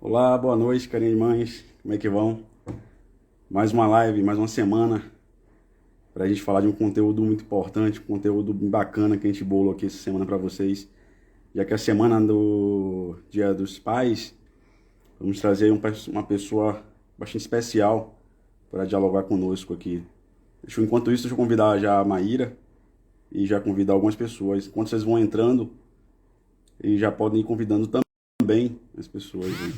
Olá, boa noite, carinha de mães. Como é que vão? Mais uma live, mais uma semana para a gente falar de um conteúdo muito importante, um conteúdo bem bacana que a gente bolou aqui essa semana para vocês. Já que é a semana do Dia dos Pais, vamos trazer uma pessoa bastante especial para dialogar conosco aqui. Enquanto isso, deixa eu convidar já a Maíra e já convidar algumas pessoas. Enquanto vocês vão entrando, e já podem ir convidando também as pessoas aí.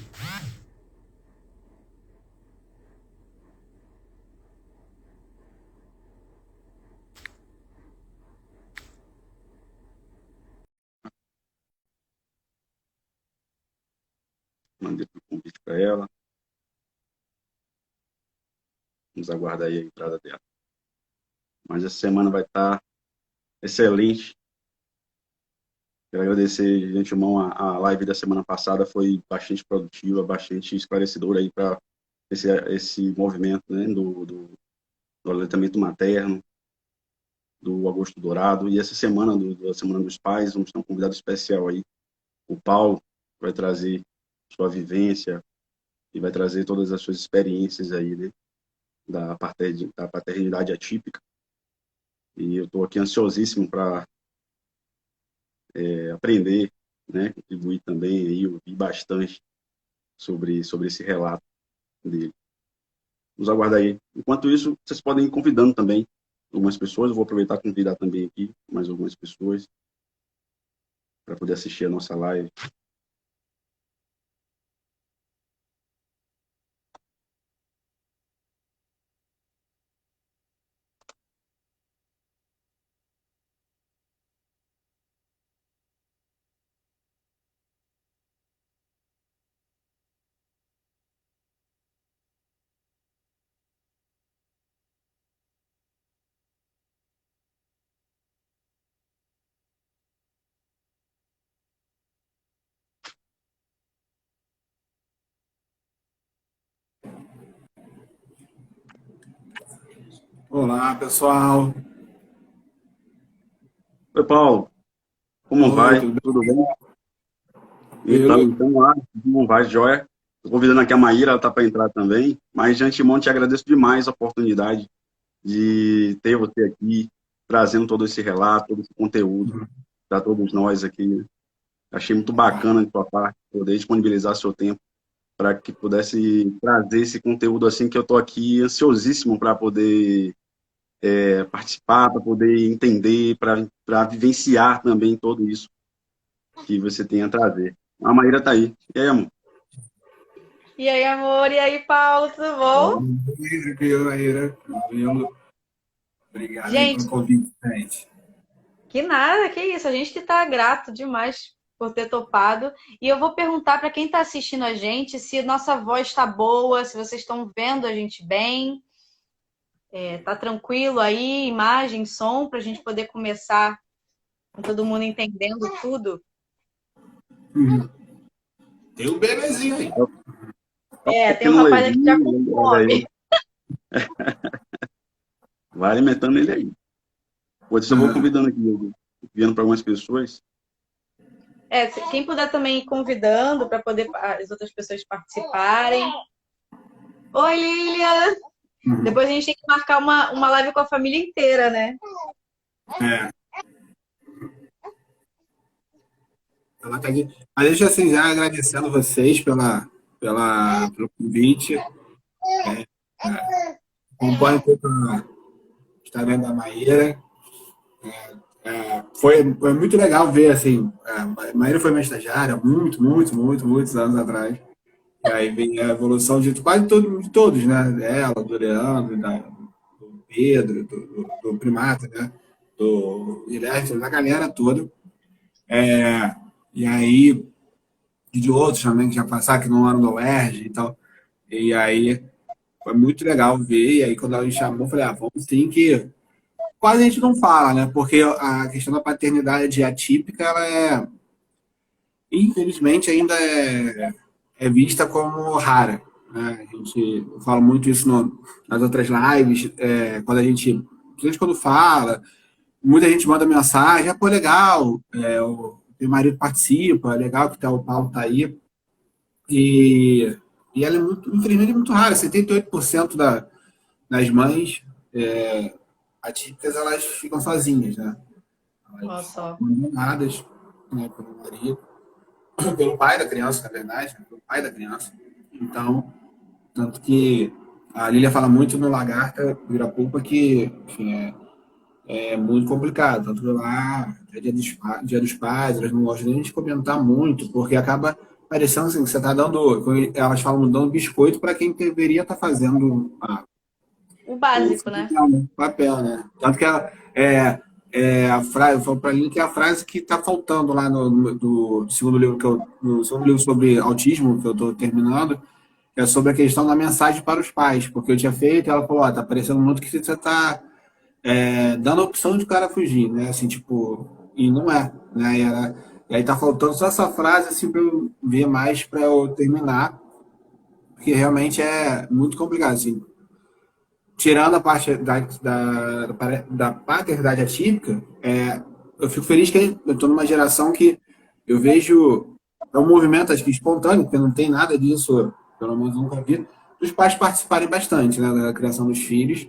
Mandei o convite para ela. Vamos aguardar aí a entrada dela. Mas essa semana vai estar excelente. Quero agradecer de antemão a live da semana passada, foi bastante produtiva, bastante esclarecedora aí para esse movimento, né, do aleitamento materno, do Agosto Dourado. E essa semana, da Semana dos Pais, vamos ter um convidado especial aí, o Paulo, que vai trazer sua vivência e vai trazer todas as suas experiências aí, né, da paternidade atípica. E eu estou aqui ansiosíssimo para aprender, né, contribuir também, aí, ouvir bastante sobre esse relato dele. Nos aguardar aí. Enquanto isso, vocês podem ir convidando também algumas pessoas. Eu vou aproveitar e convidar também aqui mais algumas pessoas para poder assistir a nossa live. Olá, pessoal. Oi, Paulo. Como Oi, vai? tudo bem? Tudo bem? Então, Tranquilo? então lá, como vai, Joia? Estou convidando aqui a Maíra, ela está para entrar também, mas de antemão te agradeço demais a oportunidade de ter você aqui, trazendo todo esse relato, todo esse conteúdo para todos nós aqui, né? Achei muito bacana de sua parte poder disponibilizar seu tempo para que pudesse trazer esse conteúdo assim que eu estou aqui ansiosíssimo para poder participar, para poder entender, para vivenciar também tudo isso que você tem a trazer. A Maíra está aí. E aí, amor? E aí, amor? E aí, Paulo, tudo bom? Tranquilo, Aira. Tranquilo. Obrigado aí pelo Gente, convite, gente. que nada, que isso. A gente que tá grato demais por ter topado. E eu vou perguntar para quem está assistindo a gente se nossa voz está boa, se vocês estão vendo a gente bem. Tá tranquilo aí, imagem, som, para a gente poder começar com todo mundo entendendo tudo. Uhum. Tem um bebezinho aí. Tá um Tem um pouquinho rapaz aqui já com levinho, olha fome. aí. Vai alimentando ele aí. Depois eu vou Ah, convidando aqui, enviando para algumas pessoas. Quem puder também ir convidando para poder as outras pessoas participarem. Oi, Lilian! uhum. Depois a gente tem que marcar uma live com a família inteira, né? É, ela tá aqui. Mas deixa assim, já agradecendo vocês pelo convite. Acompanho um pouco o Instagram da Maíra. Foi muito legal ver, assim, a Maíra foi minha estagiária muitos anos atrás. E aí vem a evolução de quase de todos, né? Dela, do Leandro, do Pedro, do Primata, né? Do Guilherme, da galera toda. E aí, e de outros também que já passaram, que não eram da UERJ e tal. E aí, foi muito legal ver. E aí, quando ela me chamou, eu falei, vamos sim que... Quase a gente não fala, né? Porque a questão da paternidade atípica, ela infelizmente, ainda é vista como rara, né? A gente fala muito isso nas outras lives, quando a gente, principalmente quando fala, muita gente manda mensagem, pô, legal, o meu marido participa, é legal que o Paulo tá aí, E, e ela é muito, infelizmente, muito rara. 78% das mães atípicas, elas ficam sozinhas, né? Olha Elas são só. abandonadas, né, pelo marido, pelo pai da criança, na verdade, né, pelo pai da criança. Então, tanto que a Lília fala muito no Lagarta Vira-Pulpa que, enfim, é muito complicado. Tanto que lá, é dia dos pais, elas não gostam nem de comentar muito, porque acaba parecendo assim, que você está dando, elas falam, dando biscoito para quem deveria estar fazendo O o básico, né? papel, né? Tanto que a frase, eu falo para ele que é a frase que está faltando lá do segundo livro no segundo livro sobre autismo que eu estou terminando, que é sobre a questão da mensagem para os pais, porque eu tinha feito e ela falou, ó, tá parecendo muito que você está dando a opção de o cara fugir, né? Assim, tipo, e não é, né? E aí tá faltando só essa frase assim para eu ver mais para eu terminar, porque realmente é muito complicado, assim, tirando a parte da paternidade atípica, eu fico feliz que eu estou numa geração que eu vejo um movimento, acho que espontâneo, porque não tem nada disso, pelo menos eu nunca vi, dos pais participarem bastante, né, da criação dos filhos.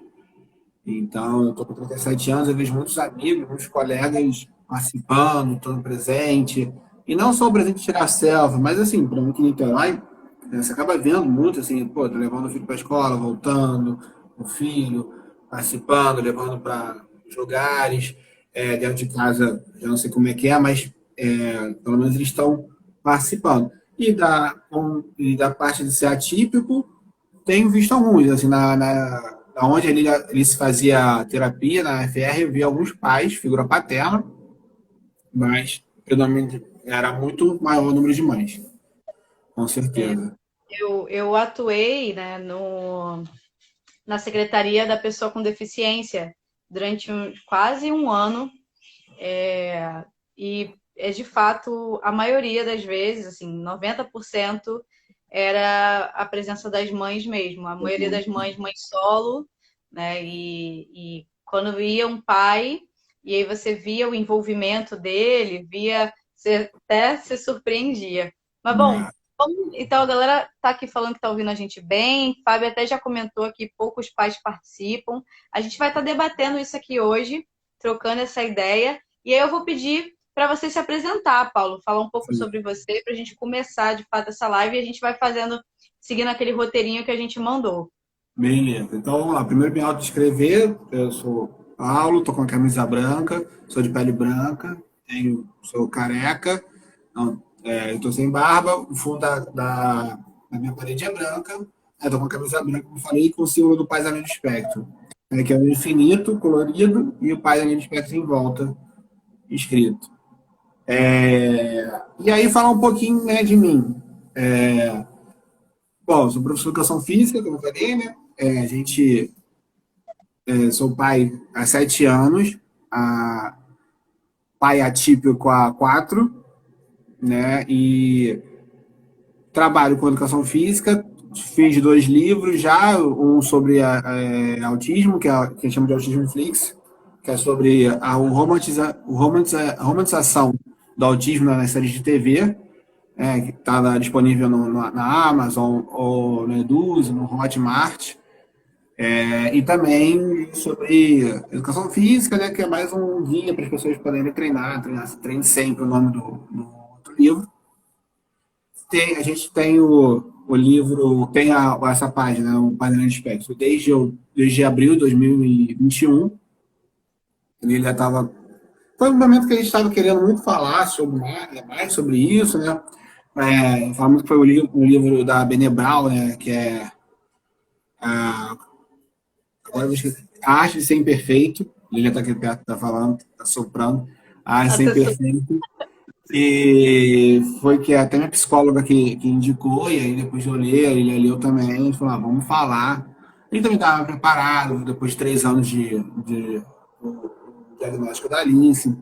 Então, eu estou com 37 anos, eu vejo muitos amigos, muitos colegas participando, estando presente. E não só o presente de tirar selfie, mas assim, para mim que em Niterói, você acaba vendo muito, assim, pô, tô levando o filho para a escola, voltando, o filho, participando, levando para lugares, dentro de casa, eu não sei como é que é, mas pelo menos eles estão participando. E da parte de ser atípico, tenho visto alguns, assim, onde ele se fazia terapia, na FR, eu vi alguns pais, figura paterna, mas predominante era muito maior o número de mães, com certeza. Eu atuei, né, na Secretaria da Pessoa com Deficiência durante quase um ano. E é de fato, a maioria das vezes, assim, 90% era a presença das mães mesmo. A maioria das mães solo, né? E quando ia um pai, e aí você via o envolvimento dele, você até se surpreendia. Mas bom, então a galera tá aqui falando que tá ouvindo a gente bem. Fábio até já comentou que poucos pais participam. A gente vai estar debatendo isso aqui hoje, trocando essa ideia. E aí eu vou pedir para você se apresentar, Paulo, falar um pouco sobre você, para a gente começar de fato essa live e a gente vai fazendo, seguindo aquele roteirinho que a gente mandou. Beleza. Então, vamos lá. Primeiro, me autodescrever. Eu sou Paulo, tô com a camisa branca, sou de pele branca, sou careca, não, eu tô sem barba, o fundo da minha parede é branca, eu tô com a camisa branca, como eu falei, com o símbolo do Paz Além do Espectro, que é o infinito, colorido, e o Paz Além do Espectro em volta, escrito. E aí, falar um pouquinho, né, de mim. Bom, sou professor de educação física, como eu falei, né? Sou pai há 7 anos, pai atípico há 4, né? E trabalho com educação física, fiz 2 livros já, um sobre autismo, que a gente chama de Autismo Flix, que é sobre a romantização do autismo nas séries de TV, que está disponível na Amazon, ou no Eduz, no Hotmart. E também sobre educação física, né, que é mais um guia para as pessoas poderem treine sempre o nome do outro livro. A gente tem o livro, tem essa página, o Painel de Espectro, desde abril de 2021. Ele já estava. Foi um momento que a gente estava querendo muito falar sobre mais sobre isso, né? Falamos que foi o livro da Benebral, né? Que é agora eu vou esquecer. A Arte de Ser Imperfeito. Ele já está aqui perto, está falando, está soprando. A Arte de Ser Imperfeito. E foi que até minha psicóloga que indicou, e aí depois de eu ler, ele leu também, e falou, vamos falar. Ele também estava preparado, depois de 3 anos de diagnóstico da Alice,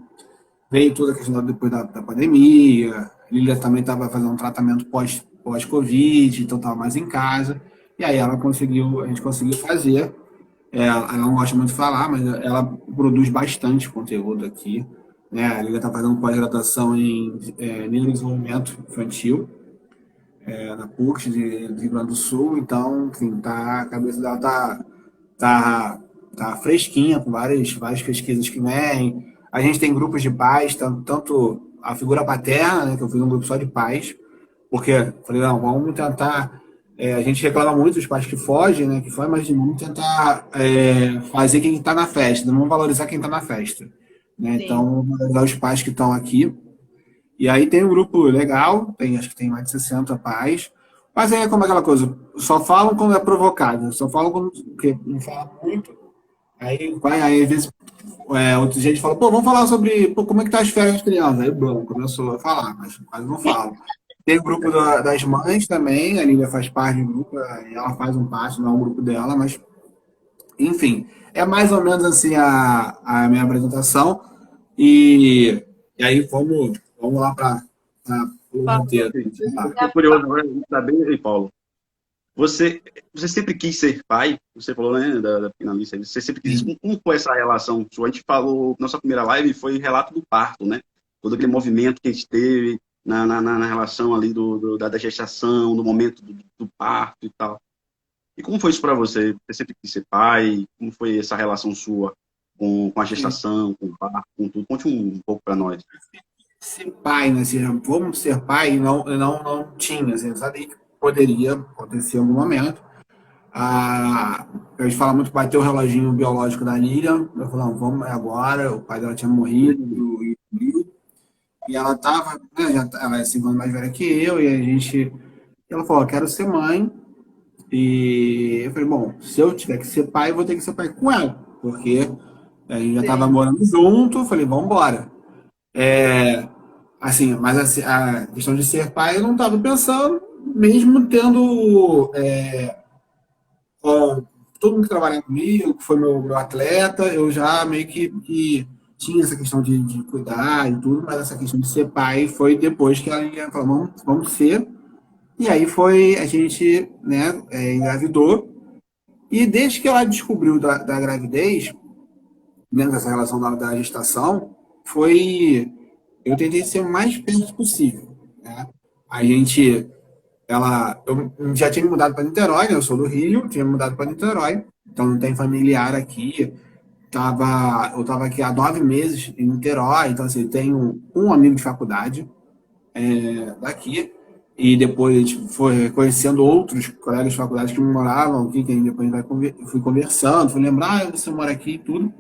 veio toda a questão depois da pandemia, ele também estava fazendo um tratamento pós-Covid, então estava mais em casa, e aí a gente conseguiu fazer. Ela não gosta muito de falar, mas ela produz bastante conteúdo aqui. Né? Ela está fazendo pós-graduação em neurodesenvolvimento infantil. na PUC de Rio Grande do Sul, então, enfim, a cabeça dela tá fresquinha, com várias pesquisas que vêm. A gente tem grupos de pais, tanto a figura paterna, né, que eu fiz um grupo só de pais, porque falei, não, vamos tentar. A gente reclama muito dos pais que fogem, né? Que fogem, mas vamos tentar fazer quem está na festa, não vamos valorizar quem está na festa. Né? Então, Sim, vamos valorizar os pais que estão aqui. E aí tem um grupo legal, acho que tem mais de 60 pais. Mas é como aquela coisa, só falam quando é provocado, só falam quando porque não fala muito. Aí às vezes, outra gente fala, pô, vamos falar sobre como é que tá as férias das crianças. Aí, bom, começou a falar, mas quase não fala. Tem o grupo das mães também, a Lívia faz parte do grupo, ela faz um parte, não é um grupo dela, mas, enfim, é mais ou menos assim a minha apresentação. E, e aí vamos lá para o roteiro. Eu estou curioso agora de saber, e Paulo, você sempre quis ser pai? Você falou, né, da finalista, você sempre quis. Como foi essa relação sua? A gente falou, nossa primeira live foi relato do parto, né? Todo aquele movimento que a gente teve na relação ali da gestação, no momento do parto e tal. E como foi isso para você? Você sempre quis ser pai? Como foi essa relação sua com a gestação, com o parto, com tudo? Conte um pouco para nós. Ser pai, né? Assim, vamos ser pai, não tinha, assim, eu sabia que poderia acontecer em algum momento. A gente fala muito que vai ter o reloginho biológico da Lilian. Eu falei, não, vamos agora. O pai dela tinha morrido e ela estava, né, ela é 5 anos mais velha que eu, e a gente. Ela falou, quero ser mãe. E eu falei, bom, se eu tiver que ser pai, eu vou ter que ser pai com ela, porque a gente já estava sim. morando junto. Eu falei, vamos embora. É, assim, mas assim, a questão de ser pai eu não estava pensando, mesmo tendo com todo mundo que trabalha comigo, que foi meu atleta, eu já meio que tinha essa questão de cuidar e tudo, mas essa questão de ser pai foi depois que ela falou, vamos ser. E aí a gente, né, engravidou. E desde que ela descobriu da gravidez, dentro dessa relação da gestação, eu tentei ser o mais perto possível. Né? A gente, eu já tinha me mudado para Niterói, né? Eu sou do Rio, tinha me mudado para Niterói, então não tem familiar aqui. Eu estava aqui há 9 meses em Niterói, então assim, tenho um amigo de faculdade daqui, e depois a gente foi conhecendo outros colegas de faculdade que moravam aqui, que depois fui conversando, fui lembrar, você mora aqui e tudo.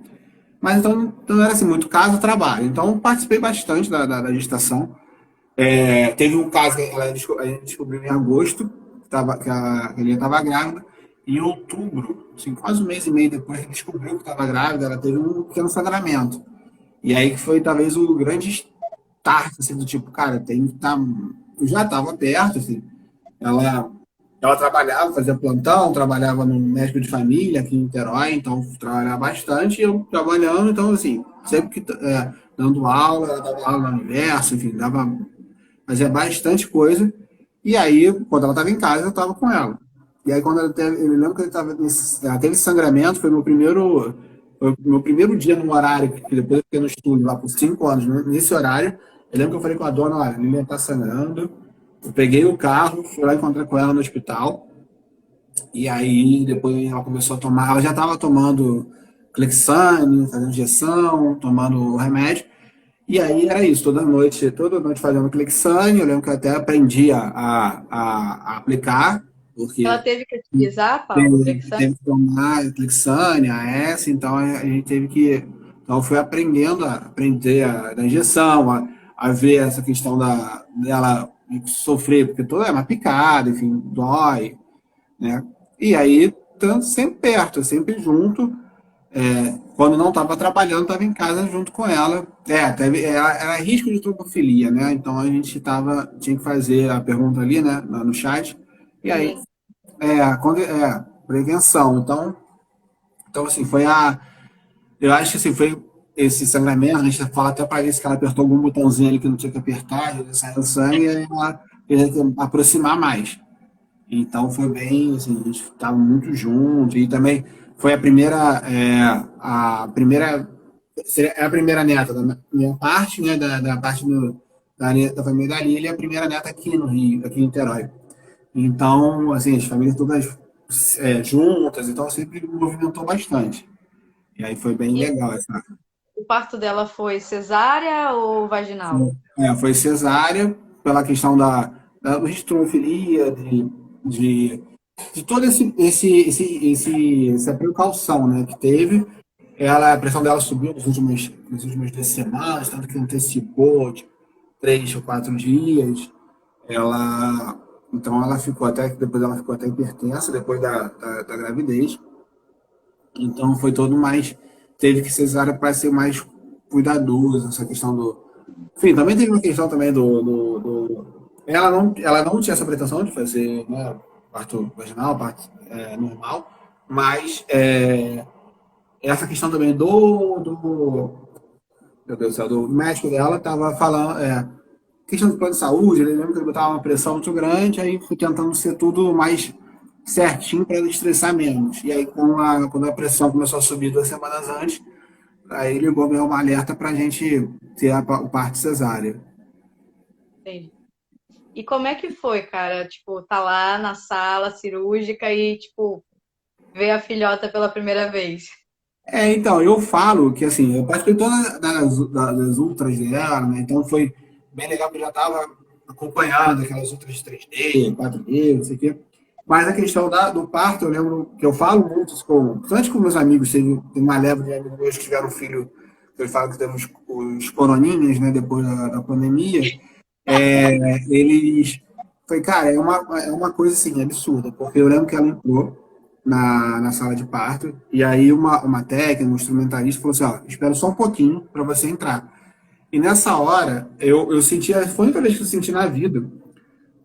Mas então não era assim, muito caso, trabalho. Então participei bastante da gestação. Teve um caso que a gente descobriu em agosto, que a Helena estava grávida. Em outubro, assim, quase um mês e meio depois que descobriu que estava grávida, ela teve um pequeno sangramento. E aí que foi talvez o grande start, assim, do tipo, cara, tem que estar. Eu já estava perto, assim. Ela, ela trabalhava, fazia plantão, trabalhava no médico de família aqui em Niterói, então trabalhava bastante, e eu trabalhando, então, assim, sempre que dando aula, ela dava aula no universo, enfim, fazia bastante coisa. E aí, quando ela estava em casa, eu estava com ela. E aí, quando eu lembro que ela teve sangramento, foi meu primeiro dia no horário, que depois eu fiquei no estúdio lá por 5 anos, nesse horário. Eu lembro que eu falei com a dona, olha, a Lilian está sangrando. Eu peguei o carro, fui lá encontrar com ela no hospital. E aí, depois ela começou a tomar, ela já estava tomando Clexane, fazendo injeção, tomando o remédio. E aí era isso, toda noite fazendo Clexane. Eu lembro que eu até aprendi a aplicar, Ela porque teve que utilizar, Paulo, teve que tomar Clexane, AS, então a gente teve que. Então eu fui aprendendo a aprender da injeção, a ver essa questão dela sofrer, porque toda é uma picada, enfim, dói, né? E aí, tanto sempre perto, sempre junto. Quando não estava trabalhando, estava em casa junto com ela. Era risco de trombofilia, né? Então a gente tinha que fazer a pergunta ali, né, no chat. E aí, sim. prevenção. Então assim, eu acho que assim, foi esse sangramento, a gente fala até para isso que ela apertou algum botãozinho ali que não tinha que apertar, saiu sangue, e aí ela queria aproximar mais. Então foi bem, assim, a gente estava muito junto e também foi a primeira neta da minha parte, né, da parte da família da Lília, e a primeira neta aqui no Rio, aqui em Niterói. Então, assim, as famílias todas juntas, então sempre movimentou bastante. E aí foi bem E legal essa. o parto dela foi cesárea ou vaginal? Foi cesárea pela questão da estromfilia, de, de toda essa precaução, né, que teve. A pressão dela subiu nas últimas 2 semanas, tanto que antecipou de 3 ou 4 dias. Ela, então ela ficou até, depois ela ficou até hipertensa depois da gravidez. Então foi todo mais, teve que cesárea para ser mais cuidadoso, essa questão do. Enfim, também teve uma questão também ela não tinha essa pretensão de fazer, né, parto vaginal, parto normal, mas essa questão também meu Deus do céu, do médico dela estava falando, questão do plano de saúde, ele lembra que ele botava uma pressão muito grande, aí fui tentando ser tudo mais certinho para não estressar menos. E aí, quando a pressão começou a subir 2 semanas antes, aí ligou meu uma alerta para a gente ter o parto cesárea. Entendi. E como é que foi, cara? Tipo, tá lá na sala cirúrgica e, tipo, ver a filhota pela primeira vez. Então, eu falo que, assim, eu participei todas das ultras dela, né? Então foi bem legal que eu já estava acompanhando aquelas ultras 3D, 4D, não sei o quê. Mas a questão do parto, eu lembro que eu falo muito isso antes com meus amigos, tem uma leva de amigos meus que tiveram filho, que eu falo que temos os coroninhas, né, depois da pandemia. Eles. Foi, cara, é uma coisa assim, absurda, porque eu lembro que ela entrou na sala de parto, e aí uma técnica, um instrumentalista falou assim: ó, espera só um pouquinho para você entrar. E nessa hora, eu senti, foi a única vez que eu senti na vida,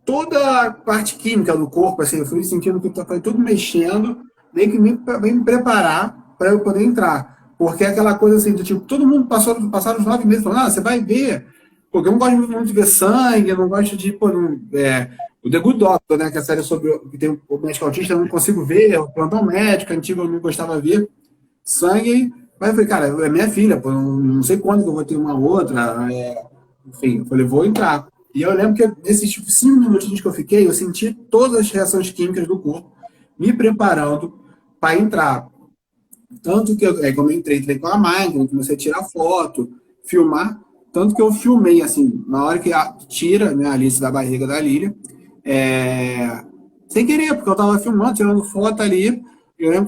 toda a parte química do corpo, assim, eu fui sentindo que foi tudo mexendo, meio que me preparar para eu poder entrar. Porque é aquela coisa assim, do tipo, todo mundo passaram os 9 meses falando, você vai ver. Porque eu não gosto muito de ver sangue, eu não gosto de, pô, o The Good Doctor, né, que é a série sobre que tem o médico autista, eu não consigo ver, o plantão médico, antigo eu não gostava de ver sangue. Mas eu falei, cara, é minha filha, pô, não sei quando que eu vou ter uma outra. Enfim, eu falei, vou entrar. E eu lembro que nesses tipo, 5 minutinhos que eu fiquei, eu senti todas as reações químicas do corpo, me preparando para entrar. Tanto que como eu entrei com a máquina, comecei a tirar foto, filmar. Tanto que eu filmei, assim, na hora que tira, né, a Alice da barriga da Lília, sem querer, porque eu estava filmando, tirando foto ali. Eu lembro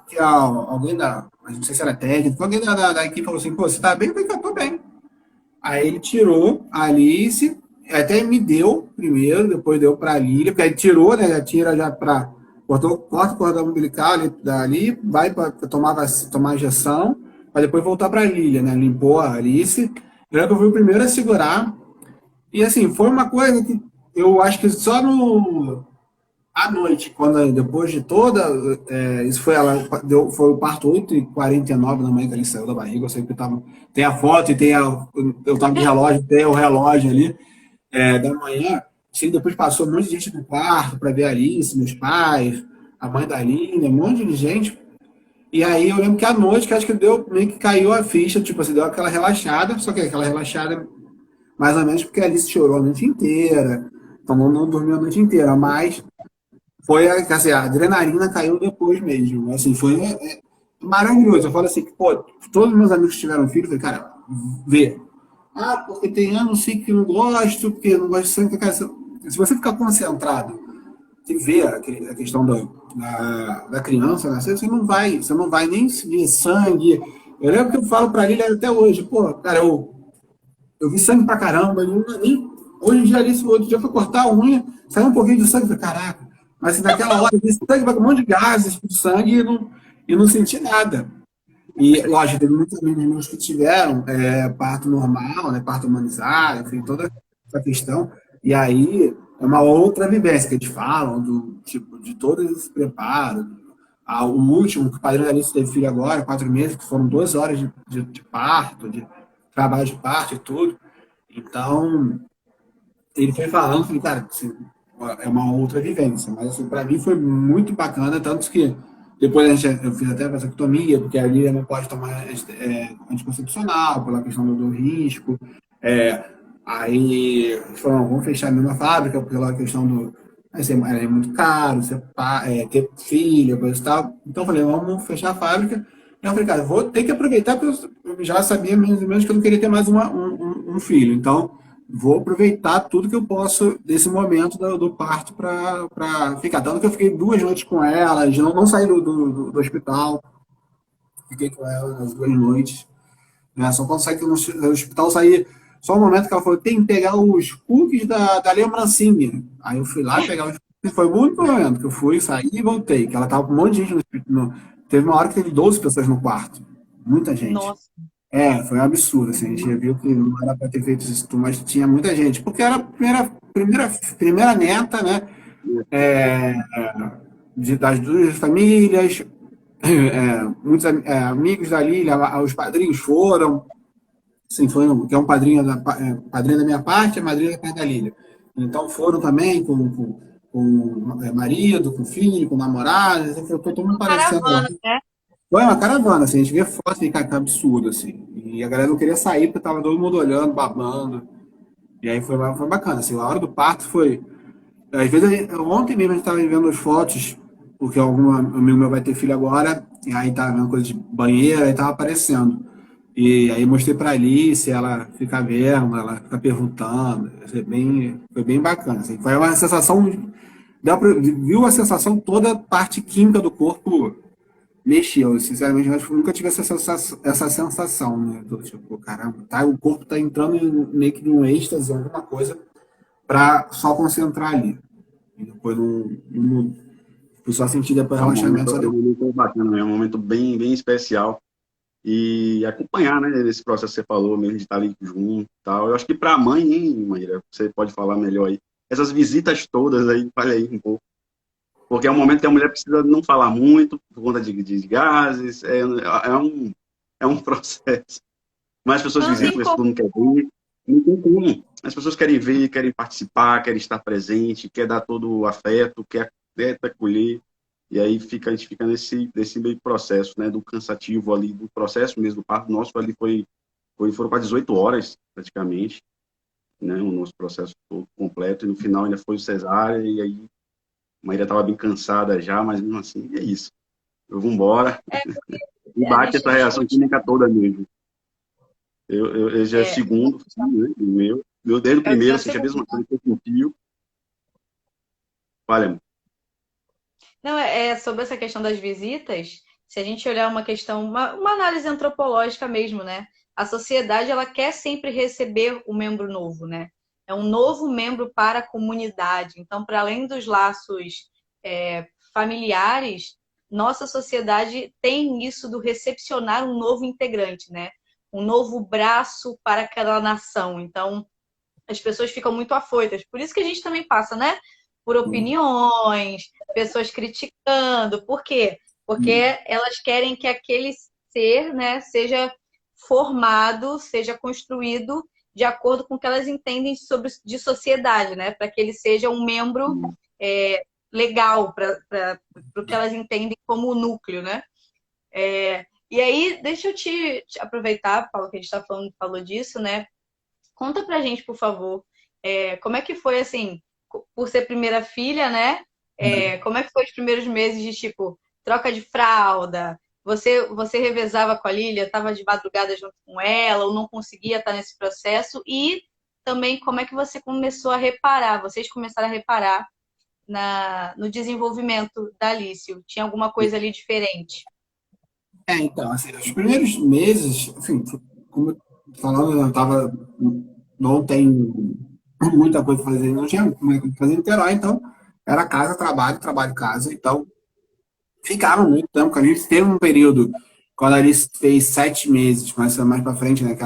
que alguém mas não sei se era técnico, alguém da equipe falou assim: pô, você tá bem? Eu falei, eu tô bem. Aí ele tirou a Alice, até me deu primeiro, depois deu para a Lília, porque aí tirou, né? Já tira já para. Corta o cordão umbilical dali, vai para tomar a injeção, para depois voltar para a Lília, né? Limpou a Alice. Eu lembro que eu fui o primeiro a segurar. E assim, foi uma coisa que eu acho que só à noite, quando depois de toda. Isso foi ela. Foi o parto 8h49 da manhã que ele saiu da barriga. Eu sempre tava. Tem a foto e eu tava de relógio, tem o relógio ali da manhã. Sim, depois passou um monte de gente no quarto para ver a Alice, meus pais, a mãe da Aline, um monte de gente. E aí eu lembro que à noite, que acho que meio que caiu a ficha, tipo assim, deu aquela relaxada, só que aquela relaxada mais ou menos porque a Alice chorou a noite inteira, então não dormiu a noite inteira, mas foi assim, a adrenalina caiu depois mesmo. Assim, foi maravilhoso. Eu falo assim, que, pô, todos os meus amigos que tiveram filho, eu falei, cara, vê. Porque tem anos sim que não gosto, porque não gosto de sangue. Cara, se você ficar concentrado e ver a questão da criança, né, você não vai nem ver sangue. Eu lembro que eu falo pra ele até hoje, pô, cara, eu vi sangue pra caramba, hoje em dia ali, outro dia eu fui cortar a unha, saiu um pouquinho de sangue, eu falei, caraca, mas assim, naquela hora eu vi sangue, um monte de gases pro sangue e não senti nada. E, lógico, teve muitos amigos meus que tiveram parto normal, né, parto humanizado, enfim, toda essa questão. E aí é uma outra vivência que eles falam do tipo de todo esse preparo. O último, que o padrinho da Alice teve filho agora, 4 meses, que foram 2 horas de parto, de trabalho de parto e tudo. Então, ele foi falando, falei, cara, assim, é uma outra vivência. Mas, assim, para mim foi muito bacana, tanto que depois eu fiz até a vasectomia, porque a Lília não pode tomar anticoncepcional, pela questão do risco. Aí, eles falaram, vamos fechar a mesma fábrica, pela questão Assim, é muito caro, ter filho, coisa e tal. Então eu falei, vamos fechar a fábrica. E eu falei, cara, vou ter que aproveitar, porque eu já sabia mais ou menos que eu não queria ter mais um filho. Então, vou aproveitar tudo que eu posso desse momento do parto para ficar. Tanto que eu fiquei 2 noites com ela, de não saí do hospital, fiquei com ela as 2 noites. Né? Só quando saí do hospital, saí só um momento que ela falou, tem que pegar os cookies da lembrancinha. Aí eu fui lá pegar os cookies, foi o único momento que eu fui, saí e voltei, que ela tava com um monte de gente teve uma hora que teve 12 pessoas no quarto. Muita gente. Nossa, Foi um absurdo, assim, a gente viu que não era para ter feito isso, mas tinha muita gente, porque era a primeira neta, né, é, das duas famílias, muitos amigos da Lília, os padrinhos foram, sim, que é um padrinho da minha parte, é madrinha da parte da Lília. Então foram também com marido, com filho, com namorado, então foi todo mundo uma aparecendo lá. caravana, né? Foi uma caravana, assim, a gente vê foto e cara, que absurdo, assim. E a galera não queria sair porque tava todo mundo olhando, babando. E aí foi bacana, assim, a hora do parto foi. Às vezes, ontem mesmo a gente estava vendo as fotos, porque algum amigo meu vai ter filho agora, e aí tava vendo coisa de banheira, aí tava aparecendo. E aí mostrei para Alice, ela fica vendo, ela fica perguntando. Foi bem bacana. Assim. Foi uma sensação. Viu a sensação, toda a parte química do corpo mexeu. Sinceramente, eu acho que eu nunca tive essa sensação, né? Do tipo, caramba, tá, o corpo tá entrando meio que num êxtase, alguma coisa, para só concentrar ali. E depois não fui só sentir depois relaxamento, só É um deu. momento bacana, é um momento bem, bem especial. E acompanhar, né, esse processo que você falou, mesmo de estar ali junto e tal. Eu acho que para a mãe, hein, Maíra, você pode falar melhor aí. Essas visitas todas aí, fale aí um pouco. Porque é um momento que a mulher precisa não falar muito, por conta de gases, é um processo. Mas as pessoas Não visitam, tem mas como. todo mundo quer ver. Não tem como. As pessoas querem ver, querem participar, querem estar presente, quer dar todo o afeto, quer acolher. E aí a gente fica nesse meio processo, né, do cansativo ali, do processo mesmo do parto. Nosso ali foram quase 18 horas, praticamente, né, o nosso processo todo completo. E no final ainda foi o cesárea, e aí a Maíra estava bem cansada já, mas mesmo assim, é isso. Eu vou embora. É, E a bate gente essa reação discute. química toda mesmo. Eu já é o É, segundo, né, o meu. Desde o é o seu primeiro, senti a segundo. mesma coisa que eu senti. Olha, Não, é sobre essa questão das visitas. Se a gente olhar uma questão, uma análise antropológica mesmo, né? A sociedade ela quer sempre receber o membro novo, né? É um novo membro para a comunidade. Então, para além dos laços familiares, nossa sociedade tem isso do recepcionar um novo integrante, né? Um novo braço para aquela nação. Então, as pessoas ficam muito afoitas. Por isso que a gente também passa, né? Por opiniões, pessoas criticando. Por quê? Porque elas querem que aquele ser, né, seja formado, seja construído de acordo com o que elas entendem de sociedade, né? Para que ele seja um membro legal para o que elas entendem como o núcleo, né? E aí, deixa eu te aproveitar, Paulo, que a gente falou disso, né? Conta pra gente, por favor, como é que foi, assim, por ser primeira filha, né? Como é que foi os primeiros meses de, tipo, troca de fralda? Você revezava com a Lília, estava de madrugada junto com ela, ou não conseguia estar nesse processo? E também como é que você começou a reparar, vocês começaram a reparar no desenvolvimento da Alice? Tinha alguma coisa ali diferente? Então, assim, os primeiros meses, assim, como eu tô falando, não tem muita coisa para fazer, não tinha muita coisa para fazer em Niterói, então era casa, trabalho, trabalho, casa, então ficaram muito tempo, a gente teve um período, quando a Alice fez 7 meses, mas mais para frente, né,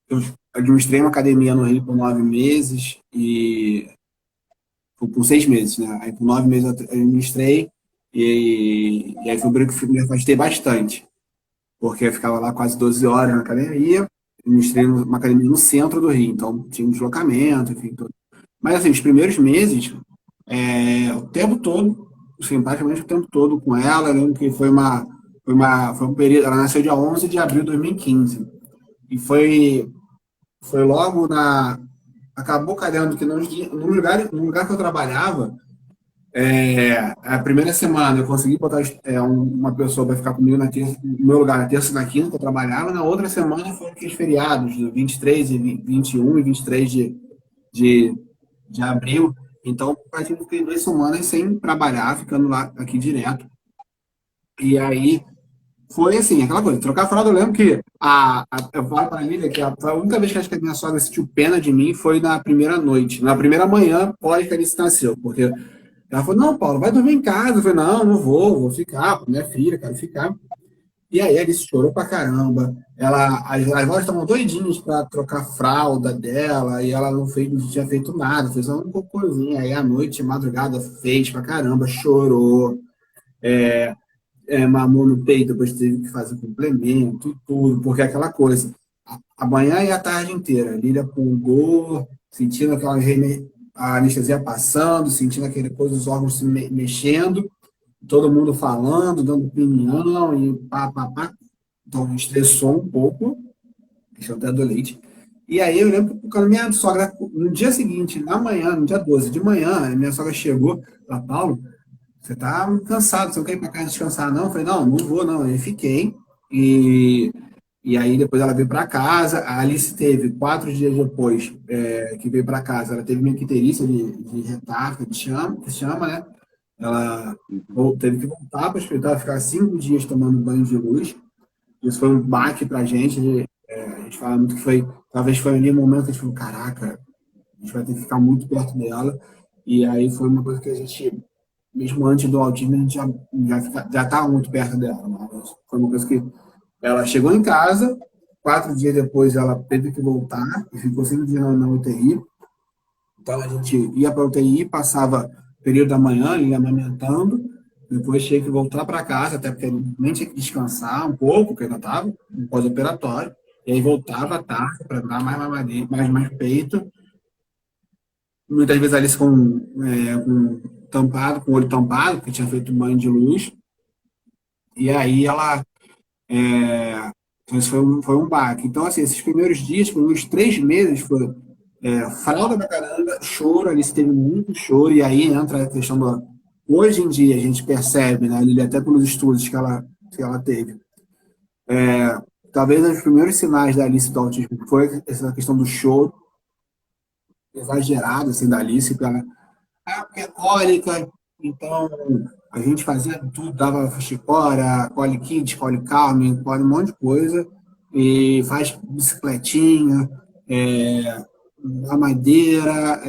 eu administrei uma academia no Rio por 9 meses, e por 6 meses, né, aí por 9 meses eu administrei, e aí foi um período que eu me afastei bastante, porque eu ficava lá quase 12 horas na academia, administrei uma academia no centro do Rio, então tinha um deslocamento, enfim, tudo. Mas assim, os primeiros meses, o tempo todo, assim, praticamente o tempo todo com ela, eu lembro que foi um período, ela nasceu dia 11 de abril de 2015, e foi logo acabou calhando que no lugar que eu trabalhava, A primeira semana eu consegui botar uma pessoa para ficar comigo no meu lugar na terça e na quinta, que eu trabalhava. Na outra semana foram aqueles feriados, de 23, e 21 e 23 de, de abril. Então, praticamente fiquei 2 semanas sem trabalhar, ficando lá aqui direto. E aí foi assim, aquela coisa, trocar a fralda. Eu lembro que eu falo para a Lília que a única vez que acho que a minha sogra sentiu pena de mim foi na primeira noite, na primeira manhã, pós que a Alice nasceu, porque ela falou, não, Paulo, vai dormir em casa. Eu falei, não, não vou ficar, minha filha, quero ficar. E aí a Alice chorou pra caramba. As lojas estavam doidinhas para trocar a fralda dela, e ela não tinha feito nada, fez só um cocôzinho. Aí à noite, madrugada, fez pra caramba, chorou, mamou no peito, depois teve que fazer complemento e tudo, porque é aquela coisa, a manhã e a tarde inteira, a Lília pulgou, sentindo a anestesia passando, sentindo aquele coisa, os órgãos se mexendo, todo mundo falando, dando opinião e pá, pá, pá. Então, estressou um pouco, questão até do leite. E aí eu lembro que quando minha sogra, no dia seguinte, na manhã, no dia 12 de manhã, minha sogra chegou, lá, Paulo, você tá cansado, você não quer ir para casa descansar, não? Eu falei, não, não vou, não. Eu fiquei. E, e aí depois ela veio para casa. A Alice teve 4 dias depois que veio para casa. Ela teve uma icterícia de retardo, que se chama, né? Ela teve que voltar para o hospital, ficar 5 dias tomando banho de luz. Isso foi um baque para a gente. A gente fala muito que talvez foi ali um momento que a gente falou, caraca, a gente vai ter que ficar muito perto dela. E aí foi uma coisa que a gente, mesmo antes do autismo, a gente já estava muito perto dela. Mas foi uma coisa que ela chegou em casa, 4 dias depois ela teve que voltar e ficou 5 dias na UTI. Então a gente ia para a UTI, passava o período da manhã, ia amamentando, depois tinha que voltar para casa, até porque ele nem tinha que descansar um pouco, porque ainda estava no pós-operatório, e aí voltava à tarde para dar mais mamadeira, mais peito. Muitas vezes Alice com o olho tampado, porque tinha feito banho de luz. E aí ela. Então, isso foi um baque. Então, assim, esses primeiros dias, primeiros 3 meses, foi fralda pra caramba, choro. Alice teve muito choro. E aí entra a questão do. Hoje em dia, a gente percebe, né, Lili, até pelos estudos que ela teve, talvez os primeiros sinais da Alice do autismo foi essa questão do choro exagerado, assim, da Alice, porque é cólica, então a gente fazia tudo, dava fuxicora, coliquite, colicalme, um monte de coisa, e faz bicicletinha, mamadeira,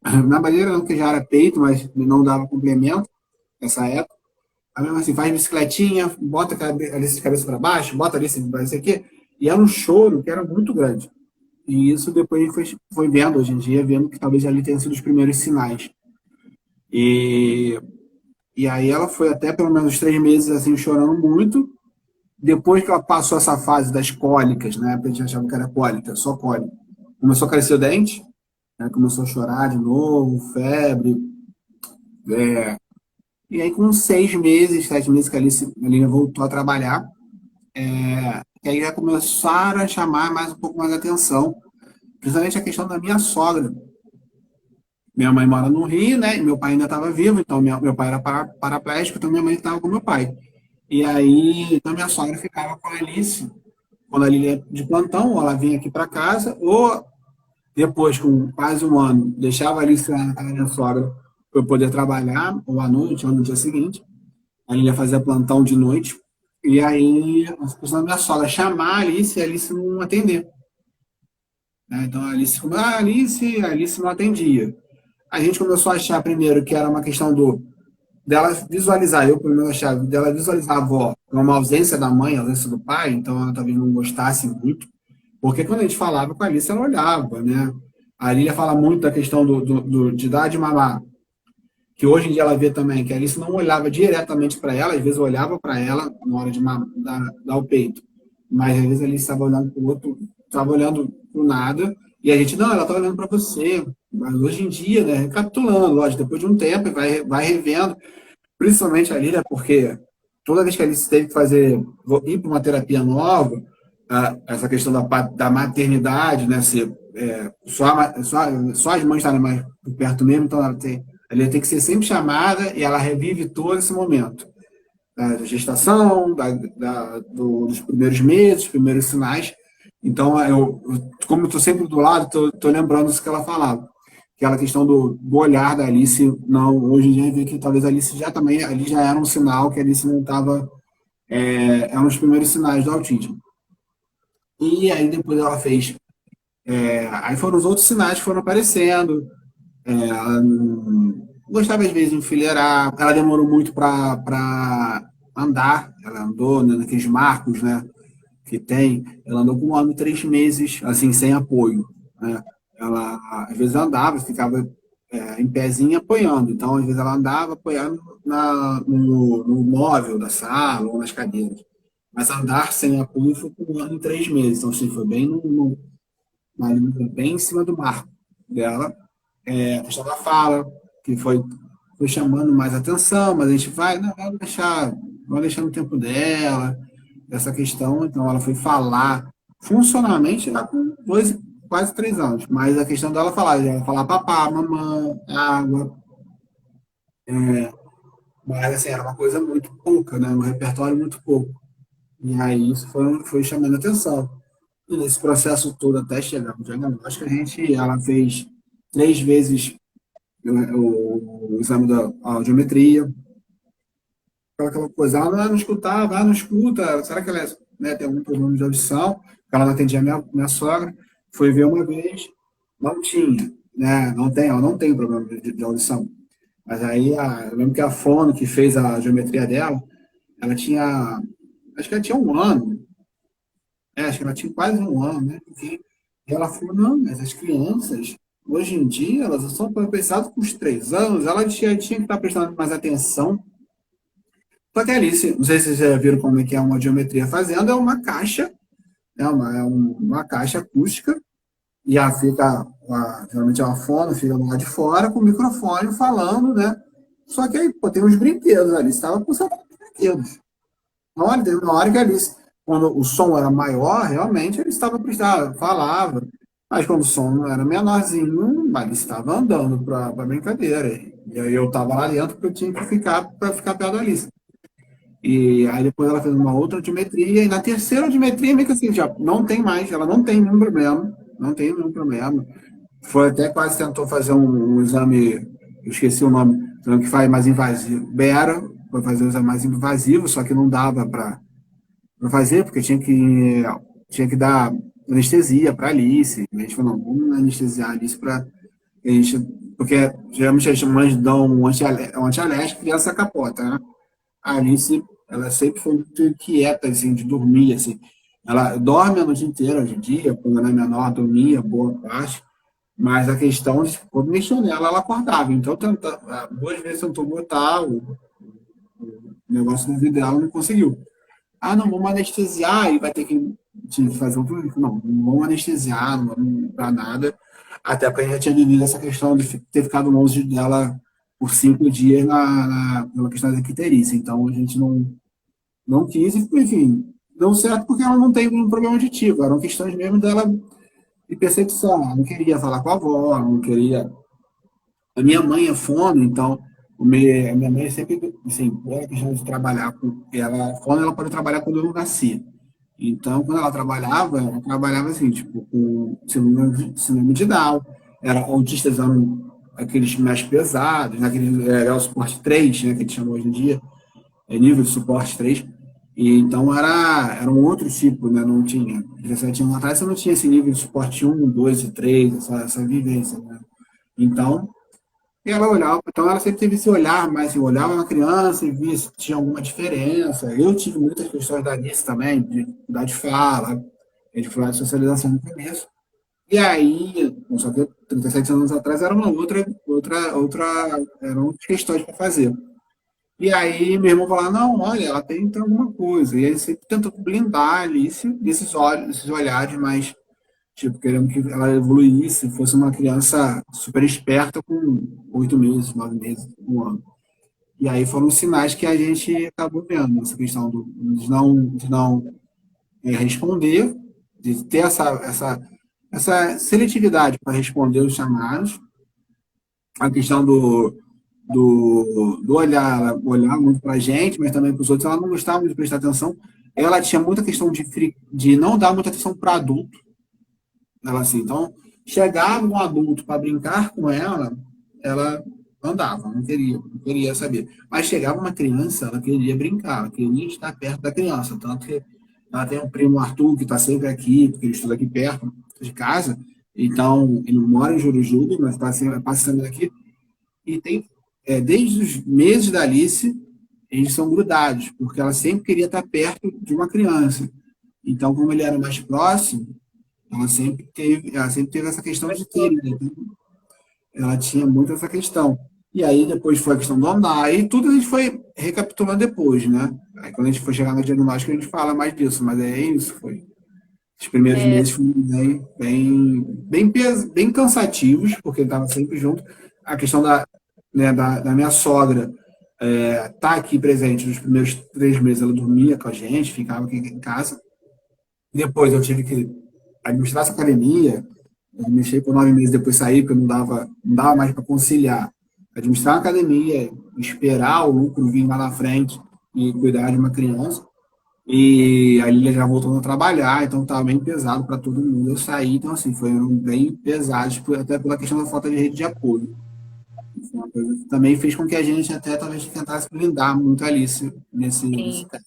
mamadeira não, que já era peito, mas não dava complemento nessa época. Aí mesmo assim, faz bicicletinha, bota a Alice de cabeça para baixo, bota a Alice de isso aqui, e era um choro que era muito grande. E isso depois a gente foi vendo, hoje em dia, vendo que talvez ali tenham sido os primeiros sinais. E, e aí ela foi até pelo menos 3 meses assim, chorando muito. Depois que ela passou essa fase das cólicas, né? Porque a gente achava que era cólica, só cólica. Começou a crescer o dente, né, começou a chorar de novo, febre. E aí com 6 meses, 7 meses que a Aline voltou a trabalhar, e aí já começaram a chamar mais um pouco mais atenção. Principalmente a questão da minha sogra. Minha mãe mora no Rio, né? E meu pai ainda estava vivo, então meu pai era paraplégico, então minha mãe estava com meu pai. E aí, então minha sogra ficava com a Alice, quando a Lili ia de plantão, ou ela vinha aqui para casa, ou depois, com quase um ano, deixava a Alice lá na casa da minha sogra para eu poder trabalhar, ou à noite, ou no dia seguinte. A Lili ia fazer plantão de noite. E aí, a pessoa da minha sogra chamar a Alice e a Alice não atender. Então a Alice não atendia. A gente começou a achar primeiro que era uma questão dela visualizar, eu pelo menos achava, dela visualizar a avó como uma ausência da mãe, ausência do pai, então ela talvez não gostasse muito, porque quando a gente falava com a Alice, ela olhava, né? A Lilia fala muito da questão de dar de mamar, que hoje em dia ela vê também que a Alice não olhava diretamente para ela, às vezes olhava para ela na hora de dar o peito, mas às vezes a Alice estava olhando para o outro, estava olhando para o nada, e a gente, não, ela está olhando para você. Mas hoje em dia, né, recapitulando, lógico, depois de um tempo, vai revendo, principalmente a Lília, porque toda vez que a Alice teve que ir para uma terapia nova, essa questão da maternidade, né, só as mães estarem mais por perto mesmo, então ela Ela tem que ser sempre chamada e ela revive todo esse momento. Da gestação, dos primeiros meses, primeiros sinais. Então, como eu estou sempre do lado, estou lembrando isso que ela falava. Aquela questão do olhar da Alice, não, hoje em dia vê que talvez a Alice já também, ali já era um sinal que a Alice não estava, é um dos primeiros sinais do autismo. E aí depois ela fez, aí foram os outros sinais que foram aparecendo, ela não gostava às vezes de enfileirar, ela demorou muito para andar, ela andou, né, naqueles marcos, né, que tem, ela andou com 1 ano e 3 meses, assim, sem apoio, né? Ela, às vezes, andava, ficava em pezinho apoiando. Então, às vezes, ela andava apoiando no móvel da sala ou nas cadeiras. Mas andar sem apoio foi com 1 ano e 3 meses. Então, assim, foi bem, bem em cima do marco dela. A questão da fala, que foi chamando mais atenção, mas a gente vai, não, vamos deixar no tempo dela, essa questão, então ela foi falar funcionalmente ela com 2, quase 3 anos, mas a questão dela falar, ela falar papá, mamãe, água, mas assim, era uma coisa muito pouca, né, um repertório muito pouco, e aí isso foi chamando atenção, e nesse processo todo até chegar no diagnóstico, ela fez 3 vezes o exame da audiometria, aquela coisa, ela não escutava, ela não escuta, será que ela né, tem algum problema de audição? Ela não atendia a minha sogra, foi ver uma vez, não tinha, né, ela não tem problema de audição. Mas aí, eu lembro que a fono que fez a geometria dela, ela tinha, acho que ela tinha 1 ano, acho que ela tinha quase 1 ano, né, porque ela falou, não, mas as crianças, hoje em dia, elas são pensadas com os 3 anos, ela tinha que estar prestando mais atenção. Só que a Alice, não sei se vocês já viram como é que é uma geometria fazendo, é uma caixa, uma caixa acústica, e ela fica, geralmente é uma fono, fica do lado de fora, com o microfone falando, né? Só que aí, pô, tem uns brinquedos ali, estava com os brinquedos. Teve uma hora que a Alice, quando o som era maior, realmente ele estava prestando, falava, mas quando o som era menorzinho, a Alice estava andando para a brincadeira. E aí eu estava lá dentro porque eu tinha que ficar para ficar perto da Alice. E aí depois ela fez uma outra audiometria, e na terceira audiometria, meio que assim, já não tem mais, ela não tem nenhum problema, não tem nenhum problema. Foi até quase tentou fazer um exame, eu esqueci o nome, que faz mais invasivo, Bera, foi fazer um exame mais invasivo, só que não dava para fazer, porque tinha que dar anestesia para Alice. A gente falou, não, vamos anestesiar a Alice para a gente, porque geralmente as mães dão um antialérgico e a criança capota, né? A Alice, ela sempre foi muito quieta, assim, de dormir, assim. Ela dorme a noite inteira, hoje em dia, quando ela é menor, dormia boa parte, mas a questão de quando mexeu nela, ela acordava. Então, 2 vezes tentou botar o negócio no ouvido dela, não conseguiu. Ah, não, vamos anestesiar e vai ter que fazer não vamos anestesiar, não vamos dar nada. Até porque a gente já tinha vivido essa questão de ter ficado longe dela por 5 dias pela questão da icterícia. Então, a gente não quis, e, enfim, deu certo porque ela não tem um problema auditivo. Eram questões mesmo dela de percepção. Ela não queria falar com a avó, não queria. A minha mãe é fono, então a minha mãe sempre, assim, era questão de trabalhar com ela. Fono, ela pode trabalhar quando eu não nasci. Então, quando ela trabalhava assim, tipo, com síndrome de Down. Autistas eram aqueles mais pesados, né, era o suporte 3, né, que a gente chama hoje em dia, nível de suporte 3. E, então, era um outro tipo, né, não tinha. 17 anos atrás, você não tinha esse nível de suporte 1, 2 e 3, essa vivência, né? Então, ela olhava, então ela sempre teve esse olhar, mas assim, olhava na criança e via se tinha alguma diferença. Eu tive muitas questões da Alice também, de dificuldade de fala, de dificuldade de socialização no começo. E aí, só que 37 anos atrás era uma eram outras questões para fazer. E aí, meu irmão falou, não, olha, ela tem alguma coisa. E aí, sempre tentou blindar a Alice desses olhos, desses olhares mais, tipo, querendo que ela evoluísse, fosse uma criança super esperta com 8 meses, 9 meses, 1 ano. E aí foram os sinais que a gente acabou vendo, essa questão de não responder, de ter essa seletividade para responder os chamados, a questão do olhar muito para a gente, mas também para os outros, ela não gostava muito de prestar atenção. Ela tinha muita questão de não dar muita atenção para adulto. Ela assim, então, chegava um adulto para brincar com ela andava, não queria saber. Mas chegava uma criança, ela queria brincar, ela queria estar perto da criança. Tanto que ela tem um primo Arthur, que está sempre aqui, porque ele estuda aqui perto de casa. Então, ele mora em Jurujuba, mas está sempre passando aqui. E tem, desde os meses da Alice, eles são grudados, porque ela sempre queria estar perto de uma criança. Então, como ele era mais próximo, ela sempre teve essa questão de ter, né? Então, ela tinha muito essa questão. E aí, depois foi a questão do andar, e tudo a gente foi recapitulando depois, né? Aí, quando a gente for chegar no diagnóstico, a gente fala mais disso, mas é isso, foi. Os primeiros meses foram bem cansativos, porque estava sempre junto. A questão da minha sogra tá aqui presente nos primeiros 3 meses, ela dormia com a gente, ficava aqui em casa. Depois eu tive que administrar essa academia, eu mexi por 9 meses, depois saí, porque não dava mais para conciliar. Administrar a academia, esperar o lucro vir lá na frente e cuidar de uma criança. E a Lília já voltou a trabalhar, então estava bem pesado para todo mundo. Eu saí, então assim, foram bem pesados, até pela questão da falta de rede de apoio. Foi uma coisa que também fez com que a gente até talvez tentasse blindar muito a Alice nesse caso.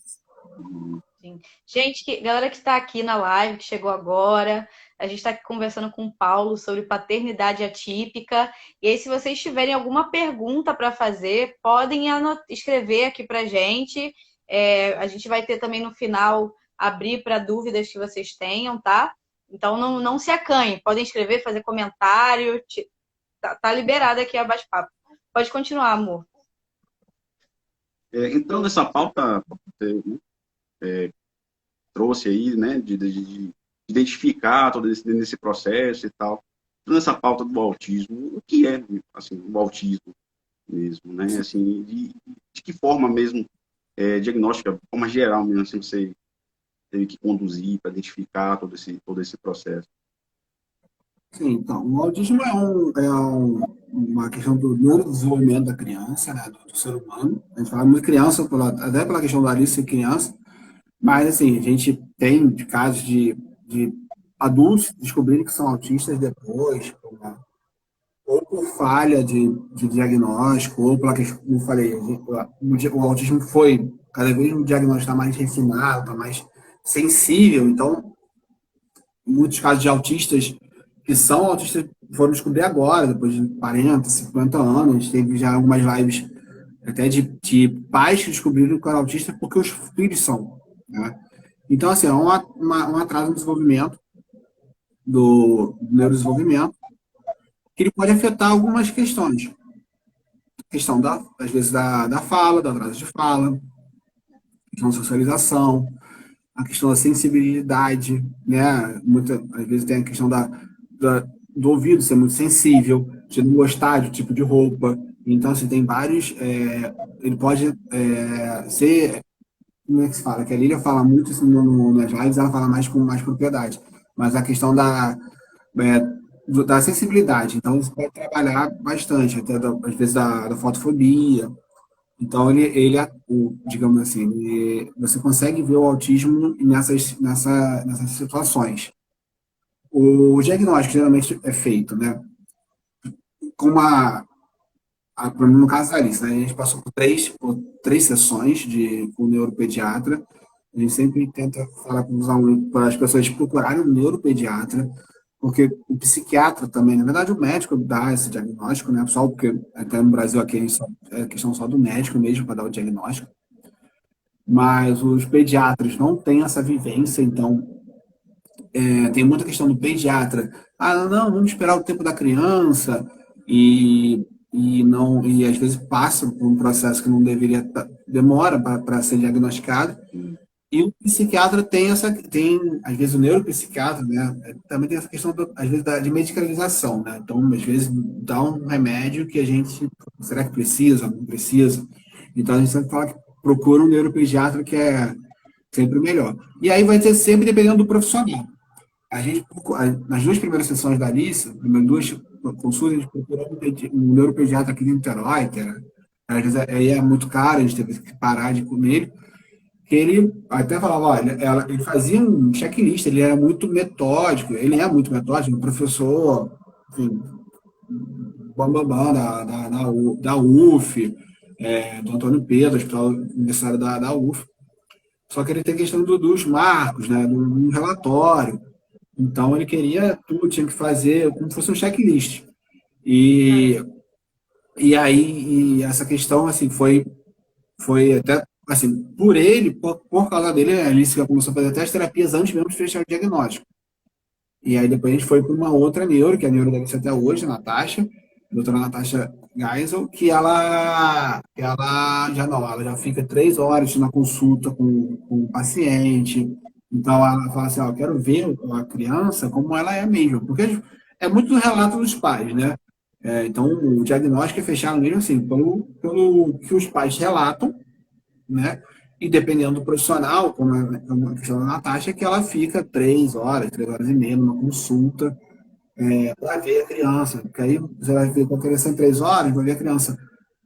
Sim. Gente, galera que está aqui na live, que chegou agora, a gente está aqui conversando com o Paulo sobre paternidade atípica. E aí, se vocês tiverem alguma pergunta para fazer, podem escrever aqui para a gente. A gente vai ter também no final abrir para dúvidas que vocês tenham, tá? Então não se acanhem, podem escrever, fazer comentário, tá liberado aqui a bate-papo. Pode continuar, amor. Então, nessa pauta, você trouxe aí, né, de identificar todo esse processo e tal. Então, nessa pauta do autismo, o que é, assim, o autismo mesmo, né? Assim, de que forma mesmo diagnóstica, de forma geral mesmo, assim, você teve que conduzir para identificar todo esse processo? Sim, então, o autismo uma questão do neurodesenvolvimento da criança, né, do ser humano. A gente fala muito criança, até pela questão da Alice ser criança, mas, assim, a gente tem casos de adultos descobrirem que são autistas depois, ou por falha de diagnóstico, ou pela questão, como eu falei, o autismo foi cada vez um diagnóstico está mais refinado, está mais sensível. Então, muitos casos de autistas que são autistas foram descobrir agora, depois de 40, 50 anos. A gente teve já algumas lives até de pais que descobriram que eram autistas porque os filhos são, né? Então, assim, é um atraso no desenvolvimento, do neurodesenvolvimento, que ele pode afetar algumas questões. A questão, às vezes, da fala, do atraso de fala, a questão da socialização, a questão da sensibilidade, né? Às vezes tem a questão do ouvido ser muito sensível, de não gostar do tipo de roupa. Então, assim, tem vários... ele pode ser... Como é que se fala? Que a Lília fala muito isso nas lives, ela fala mais com mais propriedade. Mas a questão da sensibilidade. Então, isso pode trabalhar bastante, até às vezes da fotofobia. Então, digamos assim, você consegue ver o autismo nessas situações. O diagnóstico geralmente é feito, né? No caso da Alice, né? A gente passou por três sessões com o neuropediatra. A gente sempre tenta falar para as pessoas procurarem um neuropediatra, porque o psiquiatra também, na verdade, o médico dá esse diagnóstico, né? Só porque até no Brasil aqui é questão só do médico mesmo para dar o diagnóstico. Mas os pediatras não têm essa vivência, então tem muita questão do pediatra. Não, vamos esperar o tempo da criança e às vezes passa por um processo que não deveria, demora para ser diagnosticado. E o psiquiatra tem às vezes o neuropsiquiatra, né, também tem essa questão, às vezes, de medicalização, né? Então, às vezes, dá um remédio que a gente, será que precisa, não precisa? Então, a gente sempre fala que procura um neuropediatra, que é sempre o melhor. E aí vai ter sempre dependendo do profissional. A gente, nas 2 primeiras sessões da Alice, nas 2 consultas, a gente procurou um neuropediatra aqui em Niterói, que era às vezes aí é muito caro, a gente teve que parar de comer, que ele até falava, olha, ele fazia um checklist, ele era muito metódico, ele é muito metódico, um professor, enfim, bambambam da UF, do Antônio Pedro, Hospital Universitário da UF. Só que ele tem questão dos marcos, né, do relatório. Então ele queria tudo, tinha que fazer como se fosse um checklist. Cara, E, e aí e essa questão assim foi até assim por ele, por causa dele, a Alice começou a fazer até as terapias antes mesmo de fechar o diagnóstico. E aí depois a gente foi para uma outra neuro, que é a neuro da Alice até hoje, a Natasha, a doutora Natasha Geisel, que ela já não, ela já fica 3 horas na consulta com o paciente. Então ela fala assim, ó, eu quero ver a criança como ela é mesmo, porque é muito do relato dos pais, né? Então o diagnóstico é fechado mesmo assim, pelo que os pais relatam, né? E dependendo do profissional, como a questão da Natasha, que ela fica 3 horas, 3 horas e meia numa consulta para ver a criança. Porque aí você vai ver com a criança em 3 horas, vai ver a criança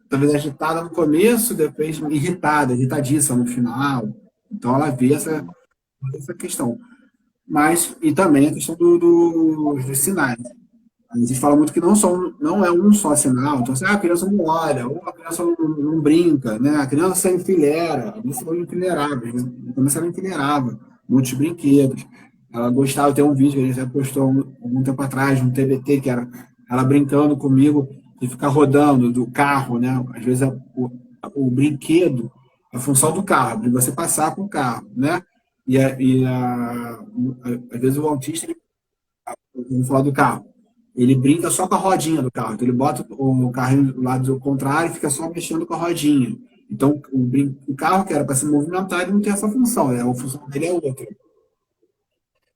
talvez agitada no começo, depois irritada, irritadiça no final. Então ela vê essa questão. Mas, e também a questão dos sinais. A gente fala muito que não é um só sinal. Então, assim, a criança não olha, ou a criança não brinca, né? A criança enfileira, a criança não enfileirava, a criança não enfileirava, muitos brinquedos. Ela gostava, tem um vídeo que a gente já postou algum tempo atrás, no TBT, que era ela brincando comigo de ficar rodando do carro, né? Às vezes o brinquedo, a função do carro, de você passar com o carro, né? Às vezes o autista, vamos falar do carro. Ele brinca só com a rodinha do carro. Então ele bota o carro do lado contrário e fica só mexendo com a rodinha. Então o carro que era para se movimentar, ele não tem essa função. A função dele é outra.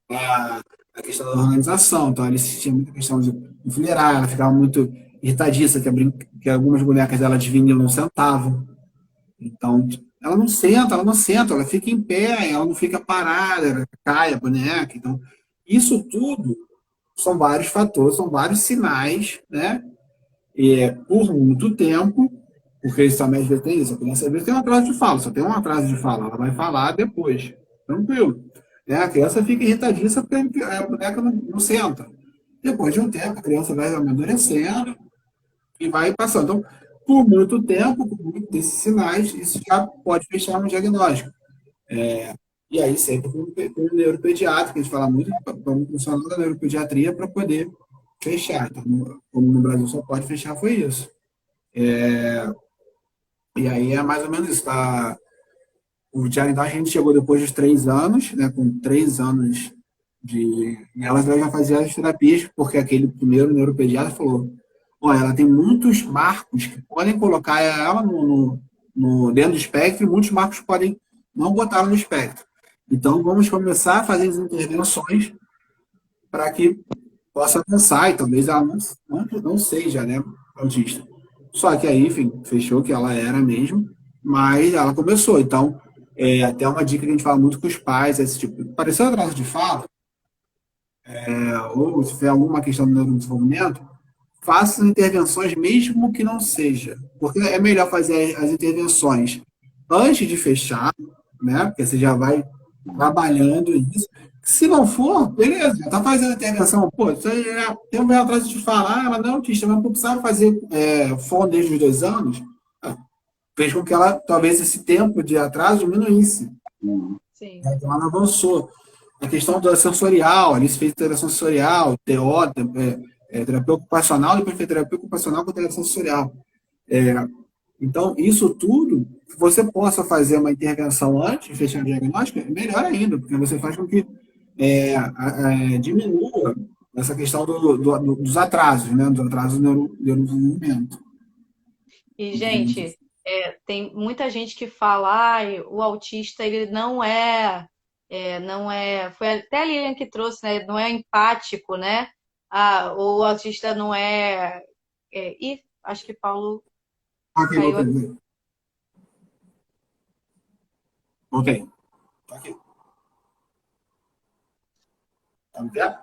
A questão da organização. Então ele tinha muita questão de enfileirar, ela ficava muito irritadiça, que algumas bonecas dela de vinil não sentavam. Então, ela não senta, ela fica em pé, ela não fica parada, ela cai a boneca. Então, isso tudo são vários fatores, são vários sinais, né? Por muito tempo, porque isso também às vezes tem isso, a criança às vezes tem um atraso de fala, só tem um atraso de fala, ela vai falar depois, tranquilo. Né? A criança fica irritadiça porque a boneca não senta. Depois de um tempo, a criança vai amadurecendo e vai passando. Então, por muito tempo, por muitos desses sinais, isso já pode fechar um diagnóstico. E aí, sempre com o neuropediatra, que a gente fala muito, para um profissional da neuropediatria para poder fechar. Então, como no Brasil só pode fechar, foi isso. E aí é mais ou menos isso. Tá? O diagnóstico a gente chegou depois dos 3 anos, né, com 3 anos de. E ela já fazia as terapias, porque aquele primeiro neuropediatra falou: olha, ela tem muitos marcos que podem colocar ela dentro do espectro, e muitos marcos podem não botar ela no espectro. Então, vamos começar a fazer as intervenções para que possa avançar, e talvez ela não seja, né, autista. Só que aí, enfim, fechou que ela era mesmo, mas ela começou. Então, até uma dica que a gente fala muito com os pais, esse tipo, pareceu atraso de fala, ou se tiver alguma questão do neurodesenvolvimento, faça intervenções mesmo que não seja, porque é melhor fazer as intervenções antes de fechar, né? Porque você já vai trabalhando isso. Se não for, beleza, já está fazendo a intervenção, pô, você tem um meio atrás de falar, ela não é autista, mas não precisava fazer fono desde os 2 anos, fez com que ela, talvez esse tempo de atraso diminuísse. sim. Então ela avançou. A questão da sensorial, ali se fez terapia sensorial, TO, terapia ocupacional, depois fez terapia ocupacional com terapia sensorial. É, então, isso tudo, se você possa fazer uma intervenção antes de fechar o diagnóstico, é melhor ainda, porque você faz com que diminua essa questão dos atrasos, né? Dos atrasos no neurodesenvolvimento. E, gente, tem muita gente que fala, o autista ele não é, foi até a Lilian que trouxe, né? Não é empático, né? O autista não Ih, acho que Paulo Ok, caiu. ok. Tá aqui. Tá me vendo?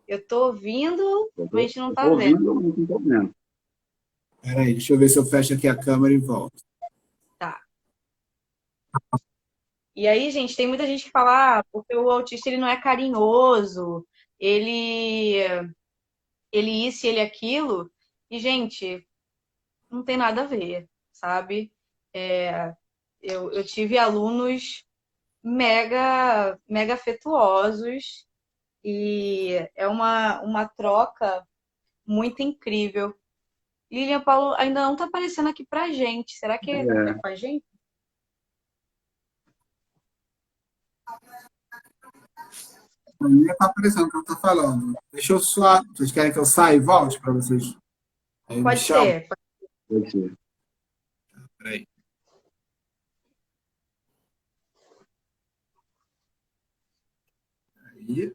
Eu tô ouvindo, Eu mas a tô, gente não eu tá tô vendo. ouvindo, eu não tô vendo. Peraí, deixa eu ver se eu fecho aqui a câmera e volto. Tá. E aí, gente, tem muita gente que fala, porque o autista ele não é carinhoso, ele, ele isso, ele aquilo. E, gente, não tem nada a ver, sabe? Eu tive alunos mega afetuosos e é uma troca muito incrível. Lilian Paulo ainda não tá aparecendo aqui pra gente. Será que é É, com a gente? A minha tá aparecendo o que eu tô falando. Deixa eu só. Vocês querem que eu saia e volte para vocês? Aí me Pode chamam. ser. pode ser. Peraí. Aí.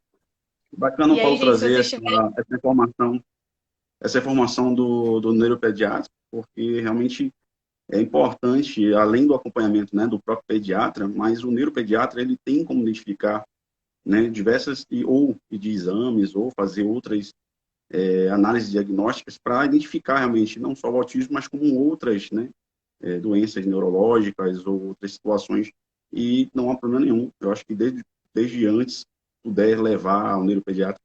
Bacana o E aí, Paulo gente, se trazer vocês tiverem. essa informação do neuropediatra, porque realmente é importante, além do acompanhamento, né, do próprio pediatra, mas o neuropediatra ele tem como identificar, né, diversas ou de exames ou fazer outras análises diagnósticas para identificar realmente não só o autismo, mas como outras, né, doenças neurológicas ou outras situações, e não há problema nenhum. Eu acho que desde antes puder levar ao neuropediatra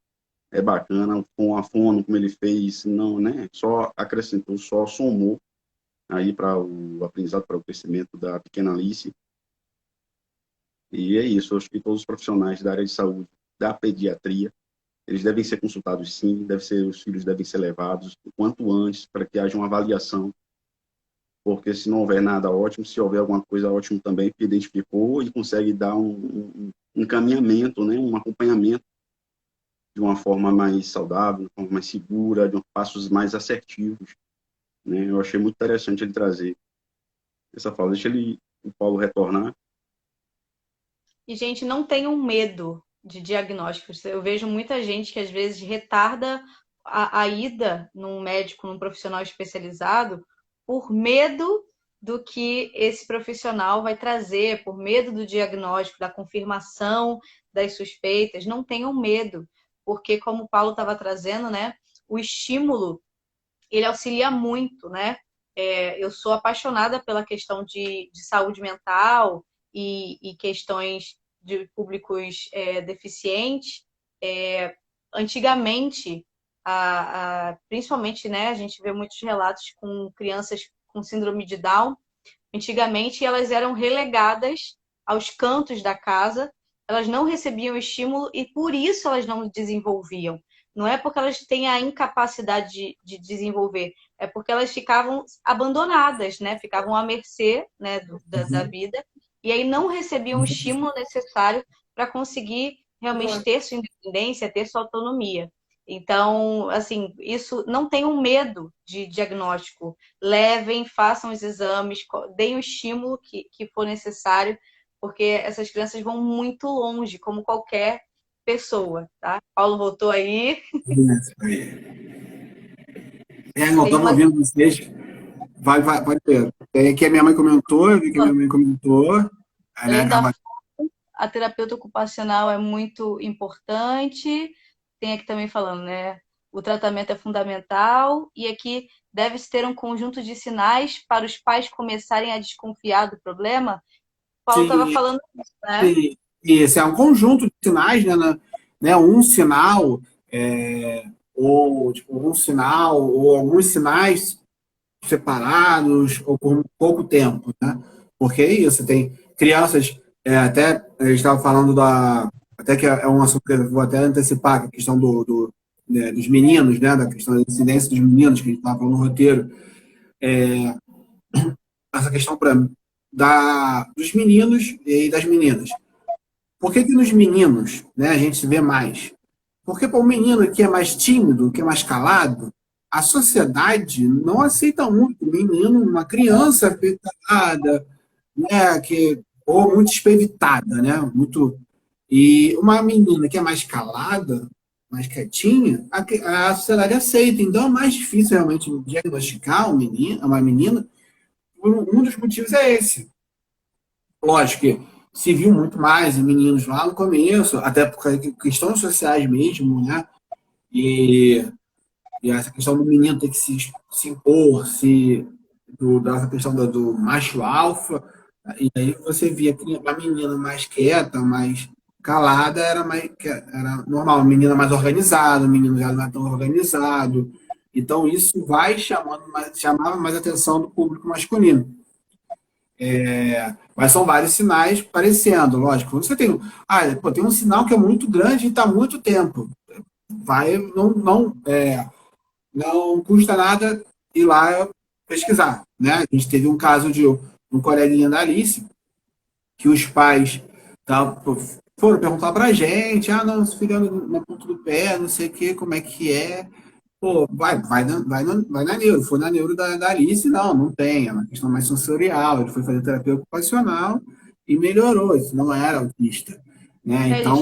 é bacana, com a fono, como ele fez, não, né, só acrescentou, só somou aí para o aprendizado, para o crescimento da pequena Alice. E é isso, eu acho que todos os profissionais da área de saúde, da pediatria, eles devem ser consultados sim, os filhos devem ser levados o quanto antes para que haja uma avaliação, porque se não houver nada, ótimo, se houver alguma coisa, ótimo também, que identificou e consegue dar um encaminhamento, né, um acompanhamento de uma forma mais saudável, de uma forma mais segura, de passos mais assertivos. Né? Eu achei muito interessante ele trazer essa fala. Deixa o Paulo retornar. E, gente, não tenham medo de diagnósticos. Eu vejo muita gente que às vezes retarda a ida num médico, num profissional especializado, por medo do que esse profissional vai trazer, por medo do diagnóstico, da confirmação das suspeitas. Não tenham medo, porque como o Paulo estava trazendo, né, o estímulo, ele auxilia muito, né? Eu sou apaixonada pela questão de saúde mental e questões de públicos deficientes. Antigamente, principalmente, né, a gente vê muitos relatos com crianças com síndrome de Down. Antigamente, elas eram relegadas aos cantos da casa, elas não recebiam estímulo e por isso elas não desenvolviam. Não é porque elas têm a incapacidade de desenvolver, é porque elas ficavam abandonadas, né? Ficavam à mercê, né, da vida, e aí não recebiam o estímulo necessário para conseguir realmente ter sua independência, ter sua autonomia. Então, assim, isso não tenham medo de diagnóstico. Levem, façam os exames, deem o estímulo que for necessário, porque essas crianças vão muito longe, como qualquer pessoa, tá? Paulo voltou aí. Isso aí. Não, Tem estamos uma ouvindo vocês. Vai, pode ter. Tem aqui a minha mãe comentou, eu vi que a minha mãe comentou. Né, além da a terapeuta ocupacional é muito importante. Tem aqui também falando, né? O tratamento é fundamental e aqui deve-se ter um conjunto de sinais para os pais começarem a desconfiar do problema. O Paulo estava sim, falando isso, né? sim. Esse é um conjunto de sinais, né? Um sinal, ou tipo, um sinal, ou alguns sinais separados, ou por pouco tempo, né? Porque é isso, tem crianças, até a gente estava falando até que é um assunto que eu vou até antecipar, que é a questão dos meninos, né? Da questão da incidência dos meninos, que a gente estava falando no roteiro. Essa questão dos meninos e das meninas. Por que nos meninos, né, a gente vê mais? Porque para o menino que é mais tímido, que é mais calado, a sociedade não aceita muito o menino, uma criança afetada, né, ou muito espevitada, né, muito. E uma menina que é mais calada, mais quietinha, a sociedade aceita. Então é mais difícil realmente diagnosticar uma menina. Um dos motivos é esse. Lógico que se viu muito mais em meninos lá no começo, até por questões sociais mesmo, né? E E essa questão do menino ter que se impor, dessa questão do macho alfa, e aí você via que a menina mais quieta, mais calada, era normal, a menina mais organizada, o menino já não é tão organizado. Então, isso vai chamava mais atenção do público masculino. Mas são vários sinais parecendo, lógico. Quando você tem, tem um sinal que é muito grande e está há muito tempo. Não custa nada ir lá pesquisar, né? A gente teve um caso de um coleguinha da Alice, que os pais foram perguntar pra gente, não, se filho na ponta do pé, não sei o que, como é que é. Pô, vai na neuro. Foi na neuro da Alice, não tem, é uma questão mais sensorial. Ele foi fazer terapia ocupacional e melhorou, isso não era autista, né? Ele já Então,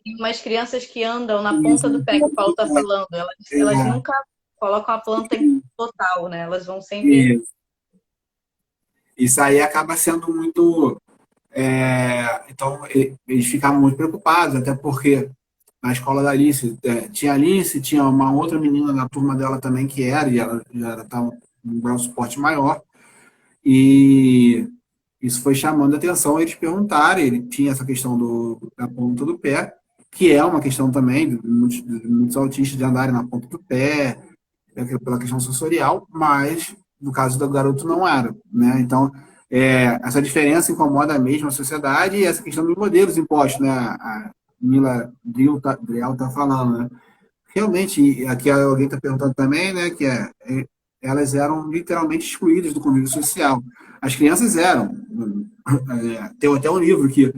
tem umas crianças que andam na isso, ponta do pé, que o Paulo está falando. Elas nunca colocam a planta em total, né? Elas vão sempre. isso aí acaba sendo muito. Então, eles ficavam muito preocupados, até porque na escola da Alice, tinha Alice, tinha uma outra menina na turma dela também que e ela já estava um grau de suporte maior, e isso foi chamando a atenção, eles perguntaram, ele tinha essa questão da ponta do pé, que é uma questão também de muitos autistas de andarem na ponta do pé, pela questão sensorial, mas no caso do garoto não era, né? Então, essa diferença incomoda mesmo a sociedade e essa questão dos modelos impostos, né? A Mila Drill tá falando, né? Realmente, aqui alguém está perguntando também, né, elas eram literalmente excluídas do convívio social. As crianças eram. Tem até um livro que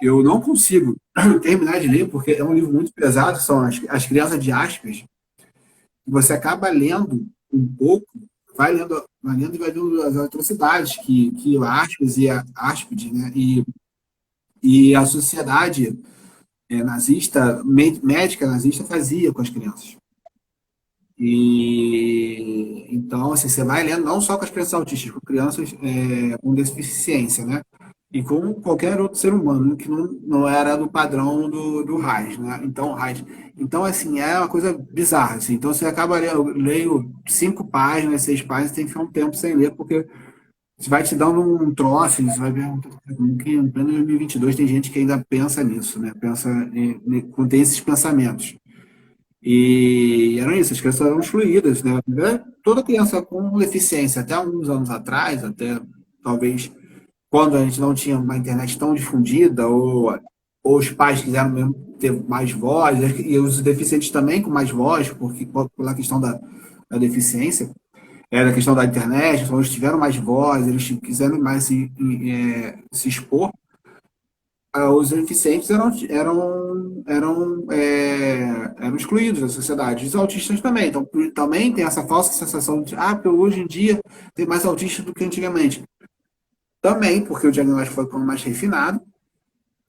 eu não consigo terminar de ler, porque é um livro muito pesado, são as Crianças de Aspas. Você acaba um pouco, vai lendo e vai vendo as atrocidades que o Aspas e a Aspid, né, e a sociedade nazista, médica nazista, fazia com as crianças. E então, assim, você vai lendo não só com as crianças autistas, com crianças com deficiência, né? E com qualquer outro ser humano que não era do padrão do Reich, né? Então, Reich. Então, assim, é uma coisa bizarra, assim. Então, você acaba lendo, eu leio 5 páginas, 6 páginas, tem que ficar um tempo sem ler, porque você vai te dando um troço, você vai ver como que em pleno 2022 tem gente que ainda pensa nisso, né? Tem esses pensamentos. E eram isso, as crianças eram excluídas, né? Toda criança com deficiência, até alguns anos atrás, até talvez quando a gente não tinha uma internet tão difundida, ou os pais quiseram mesmo ter mais voz, e os deficientes também com mais voz, porque pela questão da deficiência, era a questão da internet, então eles tiveram mais voz, eles quiseram mais se expor. Os deficientes eram excluídos da sociedade. Os autistas também. Então, também tem essa falsa sensação de, porque hoje em dia tem mais autistas do que antigamente. Também, porque o diagnóstico foi mais refinado,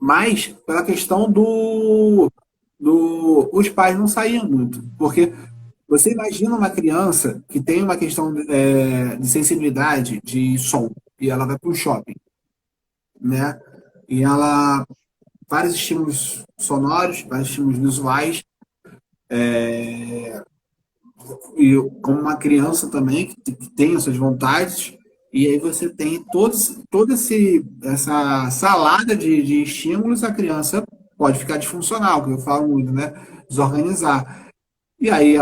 mas pela questão os pais não saíam muito. Porque você imagina uma criança que tem uma questão de sensibilidade de som, e ela vai para o shopping, né? E ela vários estímulos sonoros, vários estímulos visuais, e como uma criança também que tem essas vontades, e aí você tem toda essa salada de estímulos, a criança pode ficar disfuncional, que eu falo muito, né? Desorganizar. E aí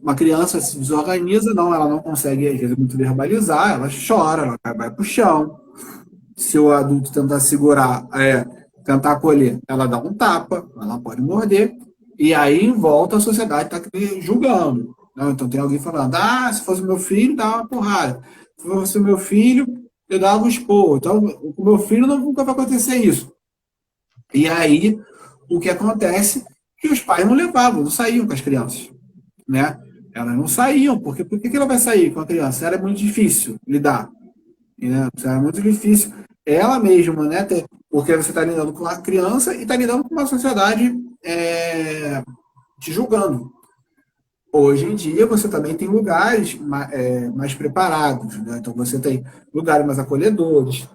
uma criança se desorganiza, ela não consegue, às vezes, muito verbalizar, ela chora, ela vai para o chão. Se o adulto tentar segurar, tentar acolher, ela dá um tapa, ela pode morder, e aí em volta a sociedade está julgando. Não? Então tem alguém falando, se fosse meu filho, dava uma porrada. Se fosse meu filho, eu dava um esporro. Então, com meu filho nunca vai acontecer isso. E aí, o que acontece é que os pais não levavam, não saíam com as crianças. Né? Elas não saíam, porque por que ela vai sair com a criança? Era muito difícil lidar. Né? Era muito difícil ela mesma, né? Porque você está lidando com a criança e está lidando com uma sociedade te julgando. Hoje em dia, você também tem lugares mais preparados, né? Então, você tem lugares mais acolhedores.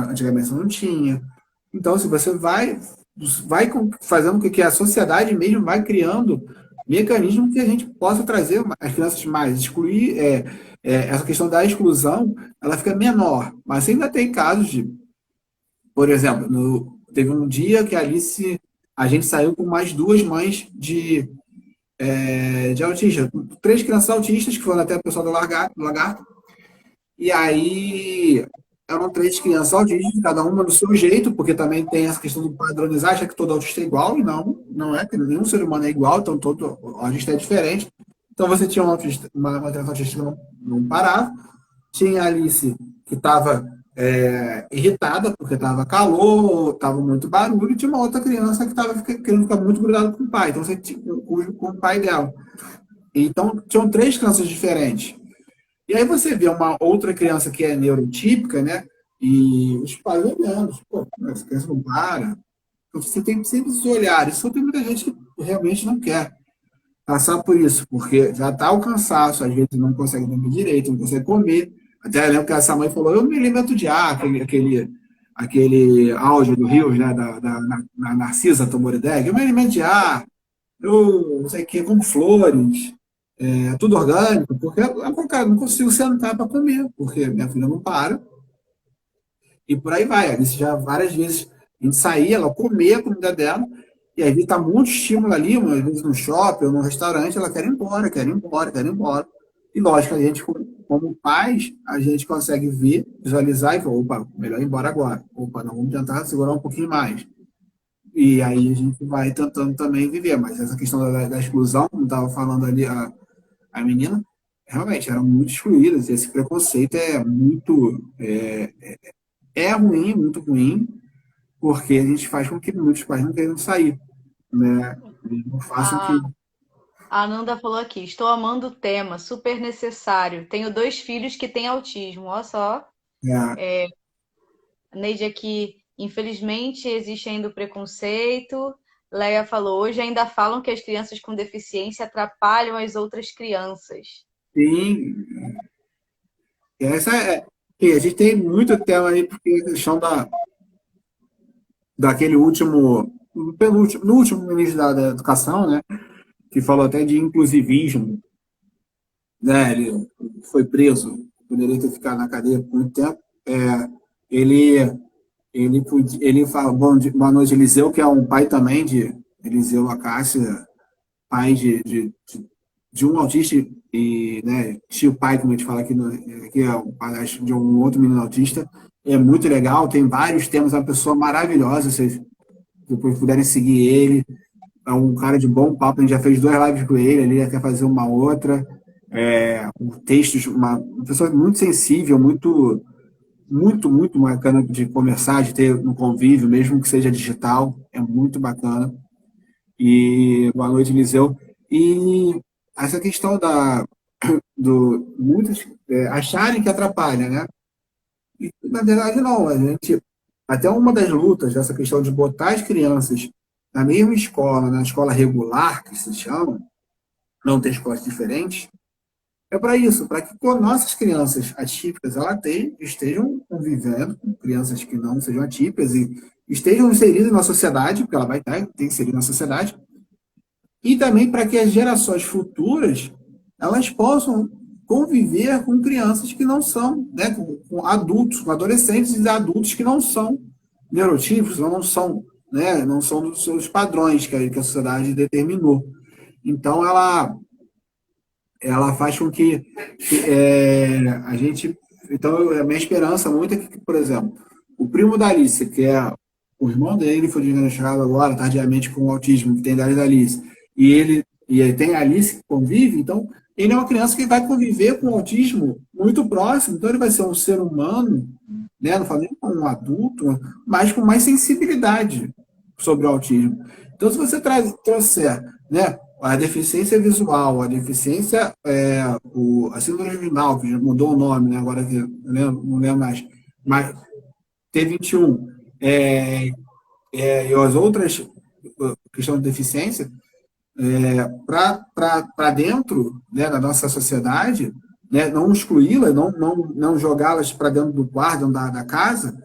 Antigamente você não tinha. Então, se você vai fazendo com que a sociedade mesmo vai criando mecanismos que a gente possa trazer as crianças mais, excluir, essa questão da exclusão, ela fica menor, mas ainda tem casos de, por exemplo, teve um dia que a gente saiu com mais duas mães de autistas, três crianças autistas que foram até o pessoal do Lagarto, e aí eram três crianças autistas, cada uma do seu jeito, porque também tem essa questão do padronizar, acha que todo autista é igual, e não é, que nenhum ser humano é igual, então todo autista é diferente. Então você tinha uma criança autista que não parava, tinha a Alice que estava irritada porque estava calor, estava muito barulho, e tinha uma outra criança que estava querendo ficar muito grudada com o pai, então você tinha com o pai dela. Então tinham três crianças diferentes. E aí você vê uma outra criança que é neurotípica, né? E os pais olhando, pô, essa criança não para. Então você tem sempre esses olhares. Só tem muita gente que realmente não quer passar por isso, porque já está o cansaço, às vezes não consegue dormir direito, não consegue comer. Até lembro que essa mãe falou, eu me alimento de ar, aquele áudio do Rio, né? Da Narcisa Tomorideg, eu me alimento de ar, eu não sei o que, como flores. Tudo orgânico, porque cara, não consigo sentar para comer, porque minha filha não para, e por aí vai. A Alice já várias vezes a gente saía, ela comia a comida dela, e aí está muito estímulo ali, às vezes no shopping ou no restaurante, ela quer ir embora, quer ir embora, quer ir embora. E lógico, a gente, como pais, a gente consegue ver, visualizar e falar, opa, melhor ir embora agora. Opa, não, vamos tentar segurar um pouquinho mais. E aí a gente vai tentando também viver, mas essa questão da exclusão, como estava falando ali, a menina, realmente, eram muito excluídas. Esse preconceito é ruim, muito ruim, porque a gente faz com que muitos pais não queiram sair, né? Não façam que... A Ananda falou aqui, estou amando o tema, super necessário. Tenho 2 filhos que têm autismo, olha só. É, A Neide aqui, infelizmente existe ainda o preconceito. Leia falou, hoje ainda falam que as crianças com deficiência atrapalham as outras crianças. sim, e a gente tem muito tema aí, porque a questão daquele penúltimo, no último ministro da Educação, né? Que falou até de inclusivismo, né? Ele foi preso, poderia ter ficado na cadeia por muito tempo. Ele, ele fala, boa noite, Eliseu, que é um pai também de Eliseu Acácia, pai de um autista e, né, tio pai, como a gente fala aqui, que é o pai de um outro menino autista. É muito legal, tem vários temas, é uma pessoa maravilhosa, vocês depois puderem seguir ele. É um cara de bom papo, a gente já fez 2 lives com ele, ele quer fazer uma outra. Textos, uma pessoa muito sensível, muito, muito, muito bacana de conversar, de ter um convívio, mesmo que seja digital, é muito bacana. E boa noite, Eliseu. E essa questão muitos acharem que atrapalha, né? E, na verdade, não. A gente, até uma das lutas dessa questão de botar as crianças na mesma escola, na escola regular, que se chama, não ter escolas diferentes, é para isso, para que com nossas crianças atípicas estejam convivendo com crianças que não sejam atípicas e estejam inseridas na sociedade, porque ela vai estar inserida na sociedade, e também para que as gerações futuras elas possam conviver com crianças que não são, né, com adultos, com adolescentes e adultos que não são neurotípicos, não são, né, não são dos seus padrões que a sociedade determinou. Então, ela faz com que a gente... Então, a minha esperança muito é que, por exemplo, o primo da Alice, que é o irmão dele, foi diagnosticado agora, tardiamente, com autismo, que tem a idade da Alice, e ele tem a Alice que convive, então ele é uma criança que vai conviver com o autismo muito próximo, então ele vai ser um ser humano, né, não falo nem com um adulto, mas com mais sensibilidade sobre o autismo. Então, se você trouxer, né, a deficiência visual, a deficiência, a síndrome juvenil, que já mudou o nome, né, agora que não lembro mais, mas T21, e as outras questões de deficiência, para dentro, né, da nossa sociedade, né, não excluí-las, não jogá-las para dentro do quarto, dentro da casa,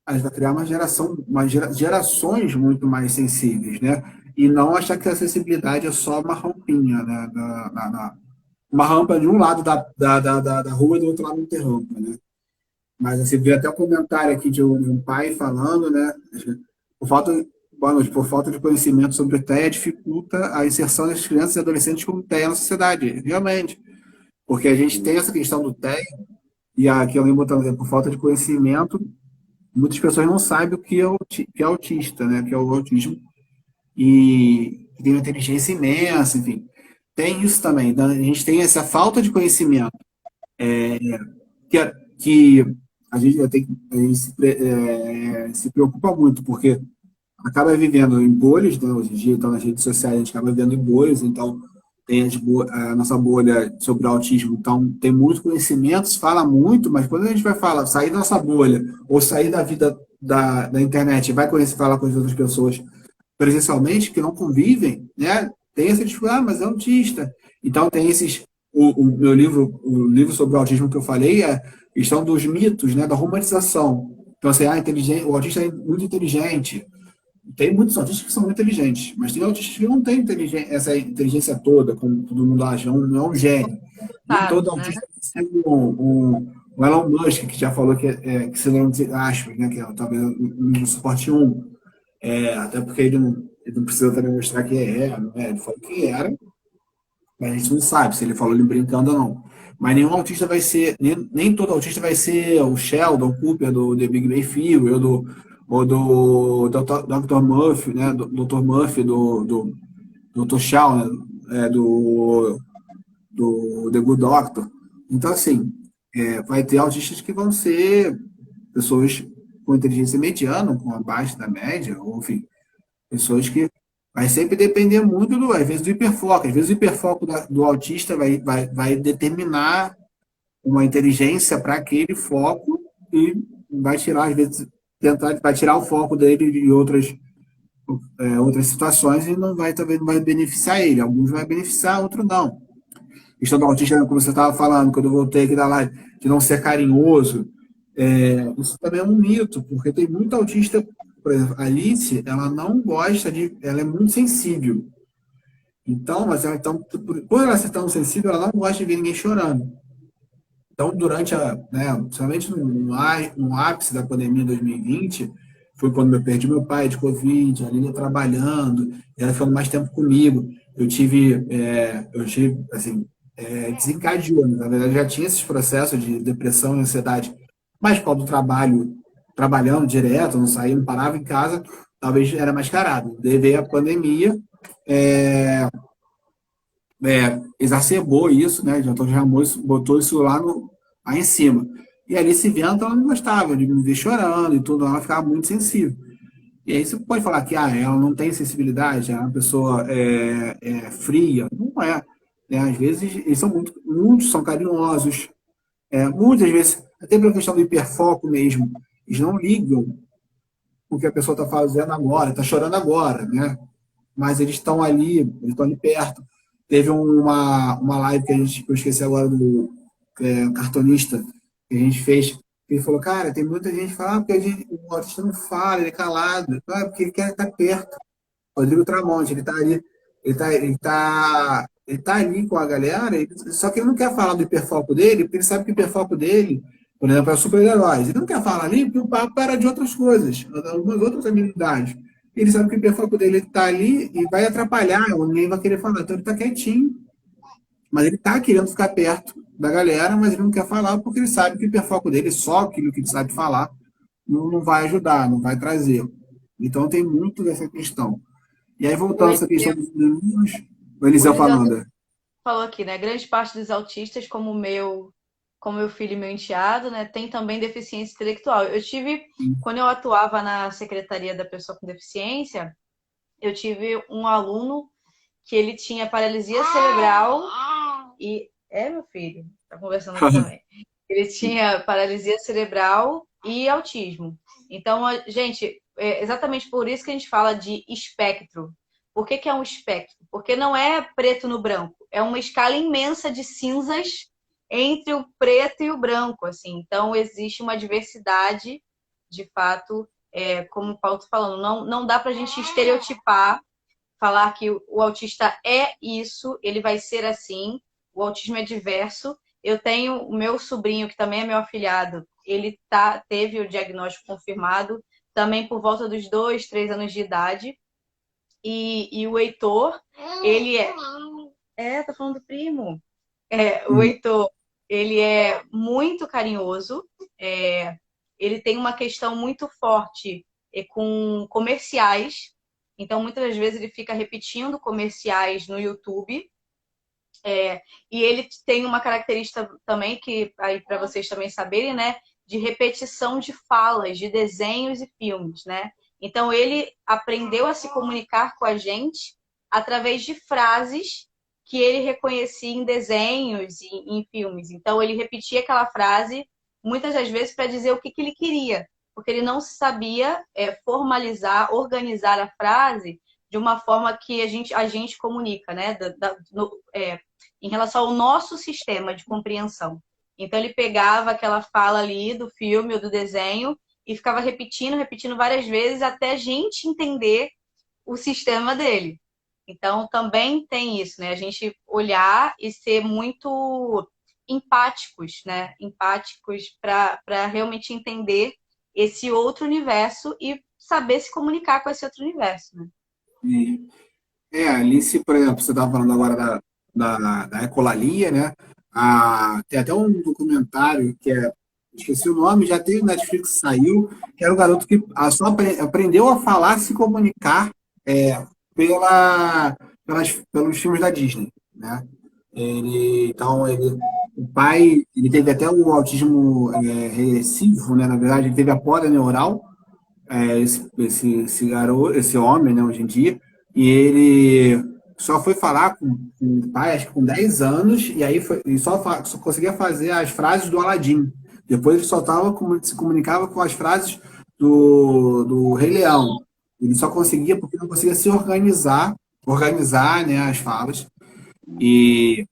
a gente vai criar gerações muito mais sensíveis, né? e não achar que a acessibilidade é só uma rampinha, né? Uma rampa de um lado da rua e do outro lado não tem rampa, né? Mas você vê até o comentário aqui de um pai falando, né? Por falta, boa noite, por falta de conhecimento sobre o TEA dificulta a inserção das crianças e adolescentes com TEA na sociedade. Realmente, porque a gente tem essa questão do TEA, e aqui eu lembro botando, por falta de conhecimento, muitas pessoas não sabem o que é, que é autista, né? Que é o autismo, e tem uma inteligência imensa, enfim. Tem isso também. Então, a gente tem essa falta de conhecimento que a gente tem a gente se preocupa muito, porque acaba vivendo em bolhas, né? Hoje em dia, então, nas redes sociais, a gente acaba vivendo em bolhas, então tem a nossa bolha sobre o autismo, então tem muito conhecimento, se fala muito, mas quando a gente vai falar, sair da nossa bolha, ou sair da vida da internet, vai conhecer, falar com as outras pessoas presencialmente, que não convivem, né? Tem essa dificuldade, mas é autista. Então tem esses, o meu livro, o livro sobre o autismo que eu falei é questão dos mitos, né? Da romantização. Então, assim, o autista é muito inteligente, tem muitos autistas que são muito inteligentes, mas tem autistas que não têm essa inteligência toda, como todo mundo acha, não é um gênio. Nem todo Sabe, né? autista é o Elon Musk, que já falou que se não acho, né, que é talvez no suporte 1. Até porque ele não precisa também mostrar que né? Ele falou que era, mas a gente não sabe se ele falou ele brincando ou não. Mas nenhum autista vai ser, nem todo autista vai ser o Sheldon Cooper do The Big Bang Theory, ou do Dr. Murphy, né? Do Dr. Murphy, do Dr. Shaw, né? Do The Good Doctor. Então, assim, vai ter autistas que vão ser pessoas com inteligência mediana, com abaixo da média, ou enfim, pessoas que vai sempre depender muito, às vezes, do hiperfoco. Às vezes, o hiperfoco do autista vai determinar uma inteligência para aquele foco e vai tirar, às vezes, vai tirar o foco dele de outras situações e não vai, talvez, não vai beneficiar ele. Alguns vai beneficiar, outros não. Questão do autista, como você estava falando, quando eu voltei aqui da live, de não ser carinhoso, isso também é um mito, porque tem muito autista, por exemplo, a Alice, ela não gosta ela é muito sensível. Então, por ela ser tão sensível, ela não gosta de ver ninguém chorando. Então, principalmente no ápice da pandemia em 2020, foi quando eu perdi meu pai de Covid, a Lina trabalhando, ela ficando mais tempo comigo. Assim, desencadeou, né? Na verdade, já tinha esses processos de depressão e ansiedade, mas por causa do trabalho, trabalhando direto, não saía, não parava em casa, talvez era mascarado. Daí veio a pandemia, é, exacerbou isso, né? Já botou isso lá em cima. E ali se vendo, ela não gostava de me ver chorando e tudo, ela ficava muito sensível. E aí você pode falar que ela não tem sensibilidade, é uma pessoa fria. Não é. Né? Às vezes, eles são muitos são carinhosos, muitas vezes, até pela questão do hiperfoco mesmo, eles não ligam o que a pessoa está fazendo agora, está chorando agora, né? Mas eles estão ali perto. Teve uma live que eu esqueci agora cartunista que a gente fez, ele falou, cara, tem muita gente que fala, porque o artista não fala, ele é calado, porque ele quer estar perto. Rodrigo Tramonte, ele está ali, ele tá ali com a galera, só que ele não quer falar do hiperfoco dele, porque ele sabe que o hiperfoco dele, por exemplo, é super-heróis. Ele não quer falar ali porque o papo era de outras coisas, algumas outras habilidades. Ele sabe que o hiperfoco dele está ali e vai atrapalhar, ninguém vai querer falar. Então ele está quietinho, mas ele está querendo ficar perto da galera, mas ele não quer falar porque ele sabe que o hiperfoco dele, só aquilo que ele sabe falar, não vai ajudar, não vai trazer. Então tem muito dessa questão. E aí, O voltando a essa questão Eliseu, dos meninos, o o Eliseu Eliseu falando. falou aqui, né? Grande parte dos autistas, como meu filho e meu enteado, né, tem também deficiência intelectual. Quando eu atuava na Secretaria da Pessoa com Deficiência, eu tive um aluno que ele tinha paralisia cerebral e... meu filho, tá conversando aqui também. Ele tinha paralisia cerebral e autismo. Então, gente, é exatamente por isso que a gente fala de espectro. Por que é um espectro? Porque não é preto no branco. É uma escala imensa de cinzas entre o preto e o branco, assim. Então, existe uma diversidade, de fato, como o Paulo está falando. Não dá para a gente estereotipar falar que o autista é isso, ele vai ser assim, o autismo é diverso. Eu tenho o meu sobrinho, que também é meu afilhado, ele teve o diagnóstico confirmado, também por volta dos 2, 3 anos de idade. E o Heitor, ele é. Tá falando do primo. O Heitor, ele é muito carinhoso, ele tem uma questão muito forte com comerciais, então muitas das vezes ele fica repetindo comerciais no YouTube. E ele tem uma característica também, que aí para vocês também saberem, né? De repetição de falas, de desenhos e filmes, né? Então ele aprendeu a se comunicar com a gente através de frases que ele reconhecia em desenhos e em filmes. Então ele repetia aquela frase muitas das vezes para dizer o que ele queria, porque ele não sabia formalizar, organizar a frase de uma forma que a gente comunica, né? Em relação ao nosso sistema de compreensão. Então ele pegava aquela fala ali do filme ou do desenho e ficava repetindo, repetindo várias vezes até a gente entender o sistema dele. Então também tem isso, né? A gente olhar e ser muito empáticos, né? Empáticos para realmente entender esse outro universo e saber se comunicar com esse outro universo, né? Alice, por exemplo, você estava falando agora da ecolalia, né? Tem até um documentário esqueci o nome, já teve na Netflix, saiu, que era um garoto que só aprendeu a falar, se comunicar pelos filmes da Disney, né? O pai, ele teve até o autismo regressivo, né? Na verdade, ele teve a poda neural, esse garoto, esse homem, né, hoje em dia, e ele só foi falar com o pai, acho que com 10 anos, e aí só conseguia fazer as frases do Aladim. Depois ele se comunicava com as frases do Rei Leão. Ele só conseguia porque não conseguia se organizar, né, as falas. E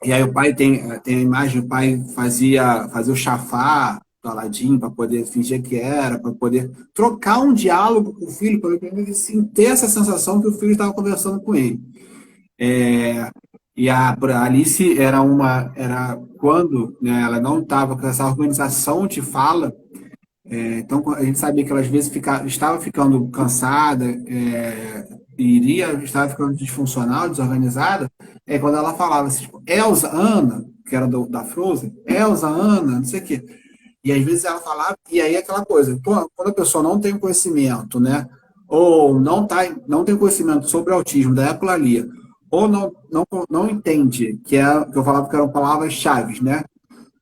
aí o pai tem a imagem, o pai fazia o chafá do Aladim para poder fingir que era, para poder trocar um diálogo com o filho, para ele assim, ter essa sensação que o filho estava conversando com ele. E a Alice era quando, né, ela não estava com essa organização de fala, então a gente sabia que ela às vezes estava ficando cansada, estava ficando disfuncional, desorganizada, quando ela falava assim, tipo, Elsa, Ana, que era da Frozen, Elsa, Ana, não sei o quê. E às vezes ela falava, e aí aquela coisa, quando a pessoa não tem conhecimento, né, ou não tem conhecimento sobre o autismo da ecolalia, ou não entende que eu falava que eram palavras-chave, né,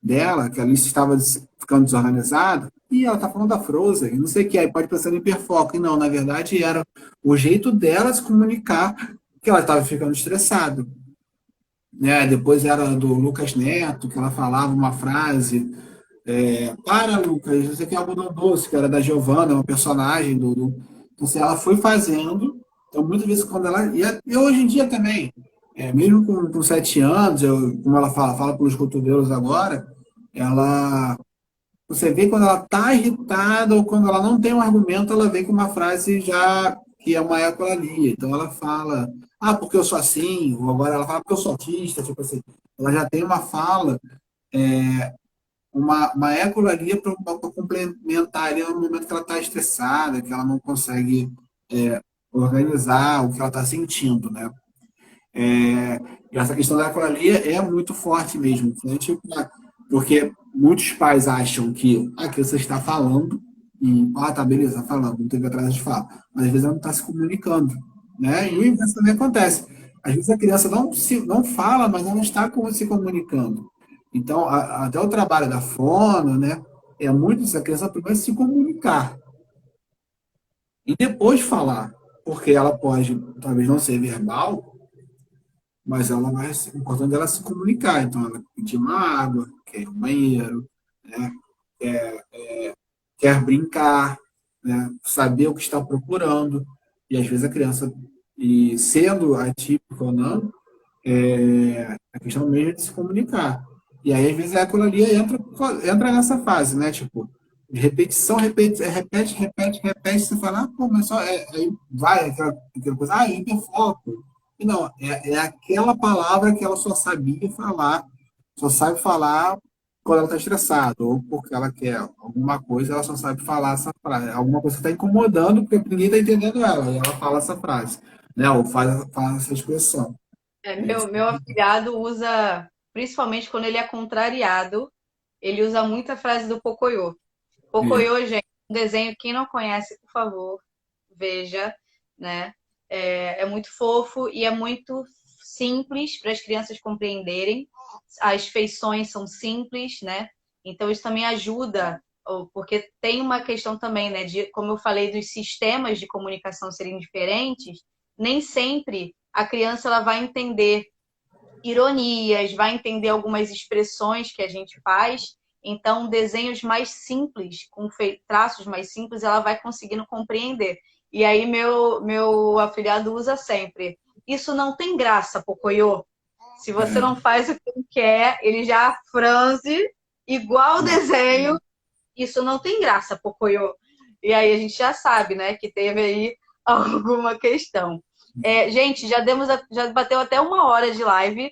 dela, que a Alice estava ficando desorganizada, e ela está falando da Frozen, não sei o que, aí pode pensar em hiperfoco, e não, na verdade era o jeito dela se comunicar que ela estava ficando estressada. Né? Depois era do Lucas Neto, que ela falava uma frase, para, Lucas, você quer algodão doce, que era da Giovanna, uma personagem Então, assim, ela foi fazendo, então muitas vezes quando ela... E hoje em dia também, mesmo com 7 anos, como ela fala pelos cotovelos agora, você vê quando ela está irritada ou quando ela não tem um argumento, ela vem com uma frase já que é uma ecolalia. Então ela fala, porque eu sou assim, ou agora ela fala porque eu sou autista, tipo assim. Ela já tem uma fala, uma ecolalia para complementar ali no momento que ela está estressada, que ela não consegue organizar o que ela está sentindo, né? E essa questão da ecolalia é muito forte mesmo, né? Porque muitos pais acham que a criança está falando e, tá, beleza, está falando, não teve atraso de fala, mas às vezes ela não está se comunicando, né? E o inverso também acontece. Às vezes a criança não fala, mas ela está se comunicando. Então, até o trabalho da fono, né, é muito isso, a criança primeiro se comunicar e depois falar, porque ela pode, talvez não ser verbal, mas o importante é ela se comunicar. Então, ela pedir uma água, quer ir ao banheiro, né, quer brincar, né, saber o que está procurando. E às vezes a criança, e sendo atípica ou não, a questão mesmo é de se comunicar. E aí, às vezes, a ecolalia entra nessa fase, né? Tipo, de repetição, repete, você fala, pô, mas só aí vai aquela coisa, hiperfoco. E não, é aquela palavra que ela só sabia falar, só sabe falar quando ela está estressada, ou porque ela quer alguma coisa, ela só sabe falar essa frase. Alguma coisa está incomodando, porque ninguém está entendendo ela, e ela fala essa frase, né? Ou faz essa expressão. Meu afilhado usa, principalmente quando ele é contrariado, ele usa muito a frase do Pocoyo. É, Pocoyo, gente, um desenho, quem não conhece, por favor, veja, né? É muito fofo e é muito simples para as crianças compreenderem. As feições são simples, né? Então isso também ajuda, porque tem uma questão também, né? De, como eu falei, dos sistemas de comunicação serem diferentes, nem sempre a criança ela vai entender ironias, vai entender algumas expressões que a gente faz. Então, desenhos mais simples, com traços mais simples, ela vai conseguindo compreender. E aí, meu afilhado usa sempre. Isso não tem graça, Pocoyo. Se você não faz o que ele quer, ele já franze, igual o desenho. Isso não tem graça, Pocoyo. E aí a gente já sabe, né, que teve aí alguma questão. Gente, já bateu até 1 hora de live.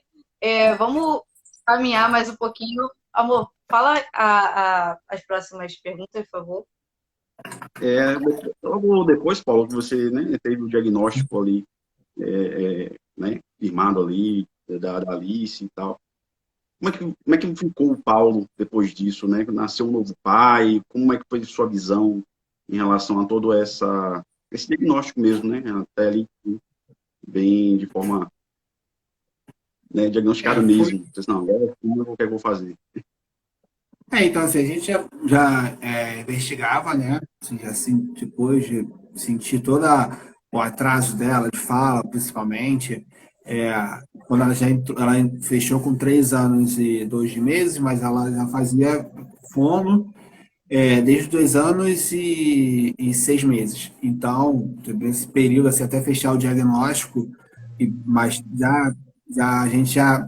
Vamos caminhar mais um pouquinho. Amor, fala as próximas perguntas, por favor. Logo depois, Paulo, que você, né, teve o diagnóstico ali, né, firmado ali, da Alice e tal. Como é que ficou o Paulo depois disso, né? Nasceu um novo pai, como é que foi sua visão em relação a todo esse diagnóstico mesmo, né? Até ali, bem de forma, né, diagnosticada mesmo. Você disse, não, agora o que eu vou fazer? Então, assim, a gente já investigava, né? Assim, depois de sentir todo o atraso dela, de fala, principalmente, é, quando ela fechou com 3 anos e 2 meses, mas ela já fazia fono desde 2 anos e 6 meses. Então, nesse período, assim, até fechar o diagnóstico, mas a gente já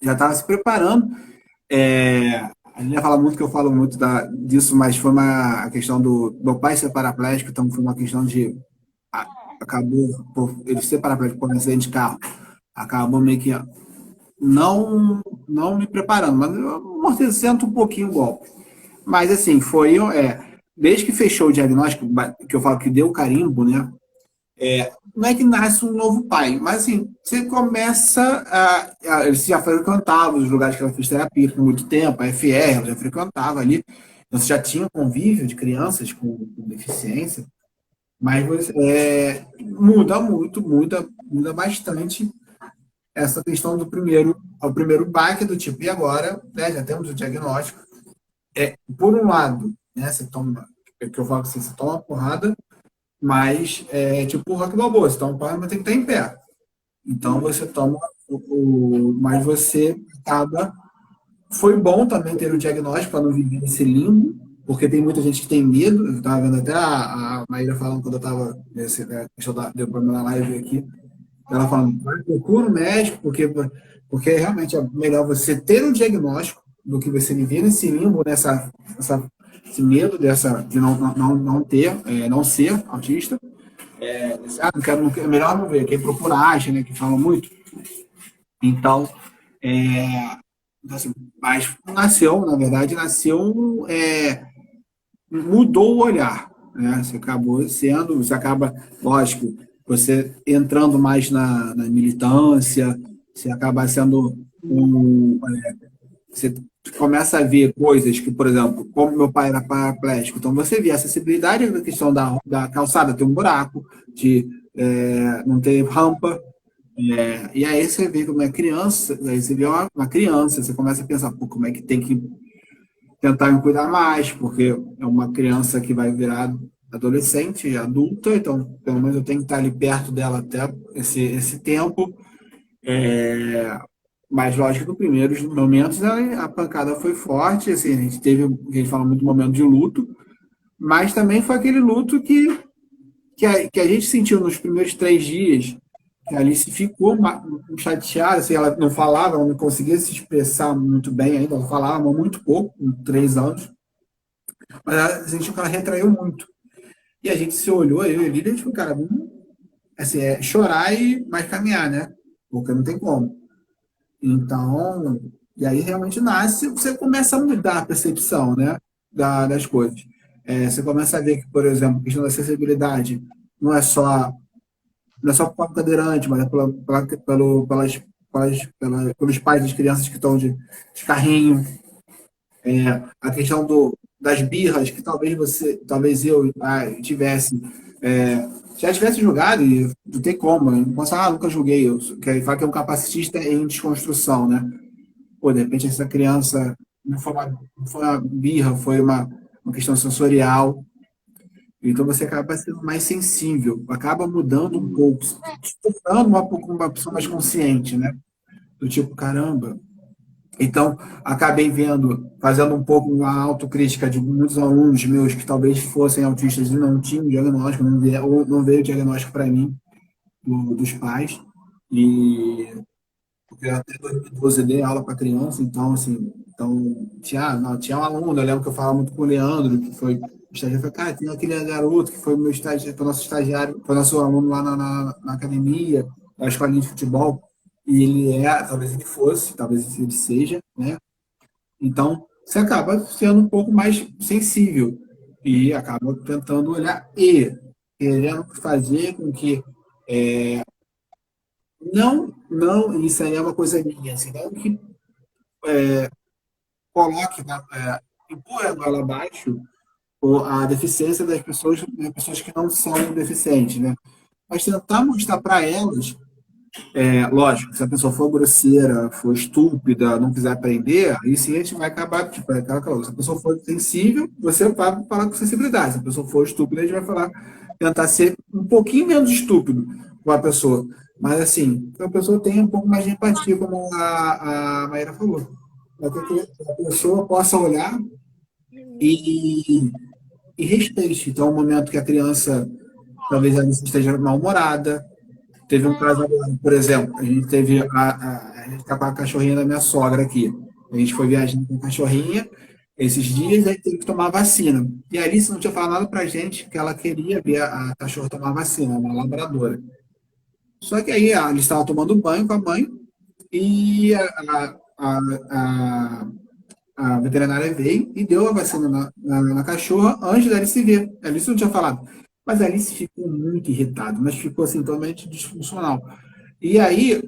estava se preparando. A gente já fala muito, que eu falo muito disso, mas foi a questão do meu pai ser paraplégico, então foi uma questão de. Acabou por ele ser paraplégico por um acidente de carro, acabou meio que não me preparando, mas eu amortecendo um pouquinho o golpe. Mas assim, desde que fechou o diagnóstico, que eu falo que deu o carimbo, né? Não é que nasce um novo pai, mas assim, você começa ele já frequentava os lugares que ela fez terapia por muito tempo, a FR, ela já frequentava ali, então você já tinha convívio de crianças com deficiência, mas muda muito, muda bastante essa questão o primeiro baque do tipo, e agora, né, já temos o diagnóstico. Por um lado, né, você toma, que eu falo assim, você toma uma porrada, mas tipo o rock balboa, você toma uma porrada, mas tem que estar em pé. Então você toma mas você acaba. Foi bom também ter o diagnóstico para não viver nesse limbo, porque tem muita gente que tem medo. Eu estava vendo até a Maíra falando quando eu estava deu problema na live aqui. Ela falando, vai, procura um médico, porque realmente é melhor você ter um diagnóstico do que você viver nesse limbo, esse medo de não ter, não ser autista. Não quero, é melhor não ver. Quem procura acha, né? Que fala muito. Então, assim, mas na verdade, mudou o olhar, né? Você acaba, lógico, você entrando mais na militância, você acaba sendo você começa a ver coisas que, por exemplo, como meu pai era paraplégico, então você vê a acessibilidade da questão da calçada ter um buraco, de não ter rampa, e aí você vê como é criança, aí você vê uma criança, você começa a pensar, pô, como é que tem que tentar me cuidar mais, porque é uma criança que vai virar adolescente, adulta, então pelo menos eu tenho que estar ali perto dela até esse tempo. Mas lógico que nos primeiros momentos a pancada foi forte, assim, a gente fala muito momento de luto, mas também foi aquele luto que a gente sentiu nos primeiros 3 dias, que a Alice ficou chateada, assim, ela não falava, ela não conseguia se expressar muito bem ainda, ela falava muito pouco, com 3 anos. Mas a gente, ela retraiu muito. E a gente se olhou, eu e ele, e a gente falou, cara, vamos, assim, chorar e mais caminhar, né? Porque não tem como. Então, e aí realmente nasce, você começa a mudar a percepção, né, das coisas. Você começa a ver que, por exemplo, a questão da acessibilidade não é só, não é só para o cadeirante, mas é pelos pais das crianças que estão de carrinho. A questão das birras, que talvez eu tivesse, já tivesse jogado, e não tem como, eu não posso falar, nunca joguei, eu quero falar que é um capacitista em desconstrução, né? Pô, de repente essa criança não foi uma birra, foi uma questão sensorial. Então você acaba sendo mais sensível, acaba mudando um pouco, se tornando uma pessoa mais consciente, né? Do tipo, caramba. Então, acabei fazendo um pouco uma autocrítica de muitos alunos meus que talvez fossem autistas e não tinham diagnóstico, ou não veio o diagnóstico para mim, dos pais. E porque até 2012 eu dei aula para criança, então, assim, tinha um aluno, eu lembro que eu falava muito com o Leandro, que foi estagiário, eu falei, cara, tem aquele garoto que foi meu estagiário, foi nosso estagiário, foi nosso aluno lá na academia, na escolinha de futebol, e talvez ele fosse, talvez ele seja, né? Então, você acaba sendo um pouco mais sensível e acaba tentando olhar e querendo fazer com que não, isso aí é uma coisa minha, assim, não que coloque, empurra ela abaixo a deficiência das pessoas que não são deficientes, né? Mas tentar mostrar para elas, lógico, se a pessoa for grosseira, for estúpida, não quiser aprender, aí sim a gente vai acabar, tipo, aquela coisa. Se a pessoa for sensível, você vai falar com sensibilidade. Se a pessoa for estúpida, a gente vai tentar ser um pouquinho menos estúpido com a pessoa. Mas, assim, que a pessoa tenha um pouco mais de empatia, como a Maíra falou. Para que a pessoa possa olhar e, e respeite. Então, o momento que a criança, talvez ela esteja mal-humorada. Teve um caso agora, por exemplo, a gente teve a gente tá com a cachorrinha da minha sogra aqui. A gente foi viajando com a cachorrinha esses dias, aí teve que tomar vacina. E a Alice não tinha falado nada pra gente que ela queria ver a cachorra tomar vacina, uma labradora. Só que aí a Alice estava tomando banho com a mãe e a, a veterinária veio e deu a vacina na cachorra antes da Alice ver. A Alice não tinha falado. Mas a Alice ficou muito irritada, mas ficou assim, totalmente disfuncional. E aí,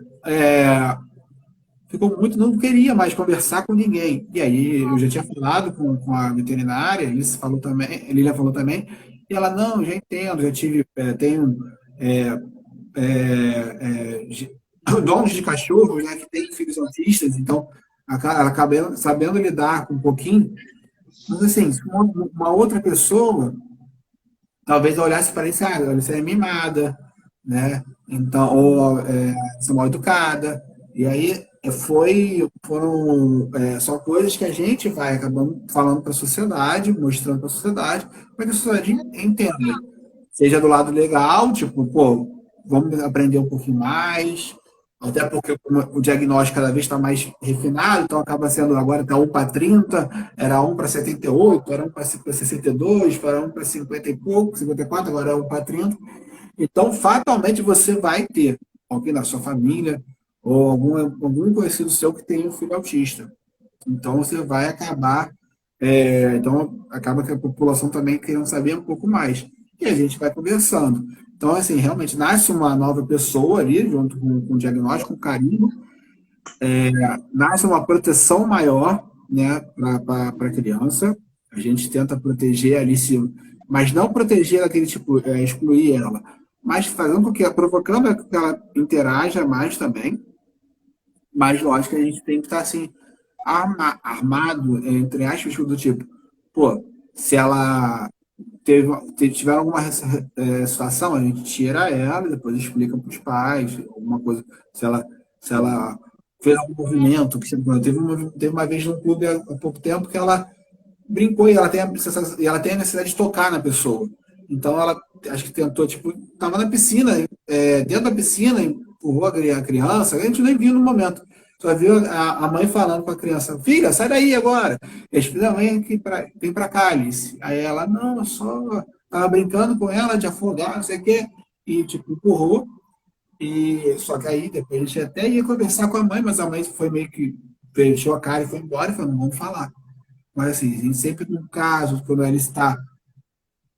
ficou muito, não queria mais conversar com ninguém. E aí, eu já tinha falado com a veterinária, a Alice falou também, a Lília falou também, e ela, não, já entendo, já tive, tenho donos de cachorros, né, que têm filhos autistas, então ela acaba sabendo lidar com um pouquinho, mas assim, se uma outra pessoa talvez eu olhasse para isso, você é mimada, né? Então, ou ser mal educada. E aí são coisas que a gente vai acabando falando para a sociedade, mostrando para a sociedade, para que a sociedade entenda. Seja do lado legal, tipo, pô, vamos aprender um pouquinho mais, até porque o diagnóstico cada vez está mais refinado, então acaba sendo agora está 1 para 30, era 1 para 78, era 1 para 62, era 1 para 50 e pouco, 54, agora é 1 para 30. Então, fatalmente, você vai ter alguém na sua família ou algum conhecido seu que tem um filho autista. Então, você vai acabar. Então, acaba que a população também querendo saber um pouco mais. E a gente vai conversando. Então, assim, realmente nasce uma nova pessoa ali, junto com o diagnóstico, com carinho, nasce uma proteção maior, né, para a criança. A gente tenta proteger ali, mas não proteger aquele tipo, excluir ela, mas fazendo com que, provocando que ela interaja mais também. Mas, lógico, a gente tem que estar assim, armado, entre aspas, do tipo, pô, se ela tiver alguma situação, a gente tira ela, depois explica para os pais, alguma coisa, se ela fez algum movimento, teve uma vez no clube há pouco tempo que ela brincou e ela tem a necessidade de tocar na pessoa. Então ela acho que tentou, tipo, estava na piscina, dentro da piscina, empurrou a criança, a gente nem viu no momento. só viu a mãe falando com a criança, filha, sai daí agora. Eles falaram, vem pra cá, Alice. Aí ela, não, eu só tava brincando com ela de afogar, não sei o quê, e tipo, empurrou. E só que aí depois a gente até ia conversar com a mãe, mas a mãe foi meio que fechou a cara e foi embora e falou, não vamos falar. Mas assim, a gente sempre no caso, quando ela está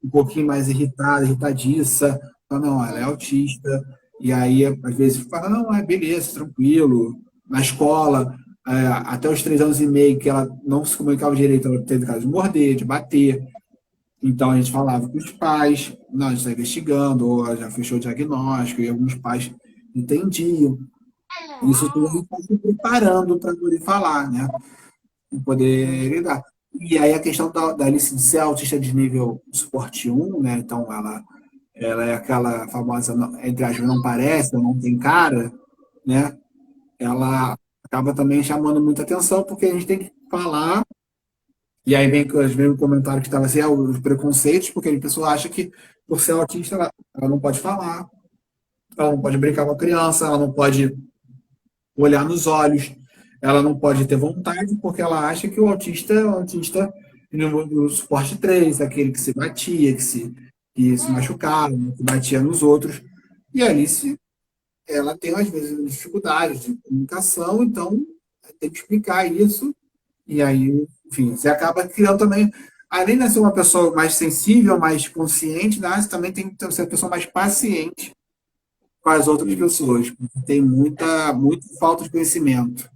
um pouquinho mais irritada, irritadiça, fala, não, ela é autista. E aí, às vezes, fala, não, é beleza, tranquilo. Na escola, até os 3 anos e meio, que ela não se comunicava direito, ela teve caso de morder, de bater. Então a gente falava com os pais, não, a gente está investigando, ou ela já fechou o diagnóstico, e alguns pais entendiam. Isso tudo a gente está se preparando para poder falar, né? Para poder lidar. E aí a questão da Alice de ser autista de nível suporte 1, né? Então ela é aquela famosa, entre aspas, não parece, não tem cara, né? Ela acaba também chamando muita atenção, porque a gente tem que falar. E aí vem o comentário que estava assim, os preconceitos, porque a pessoa acha que por ser autista ela não pode falar, ela não pode brincar com a criança, ela não pode olhar nos olhos, ela não pode ter vontade, porque ela acha que o autista é o autista no suporte 3, aquele que se batia, que se machucava, que batia nos outros. E a Alice, ela tem, às vezes, dificuldades de comunicação, então tem que explicar isso. E aí, enfim, você acaba criando também, além de ser uma pessoa mais sensível, mais consciente, né, você também tem que ser uma pessoa mais paciente com as outras pessoas, porque tem muita falta de conhecimento.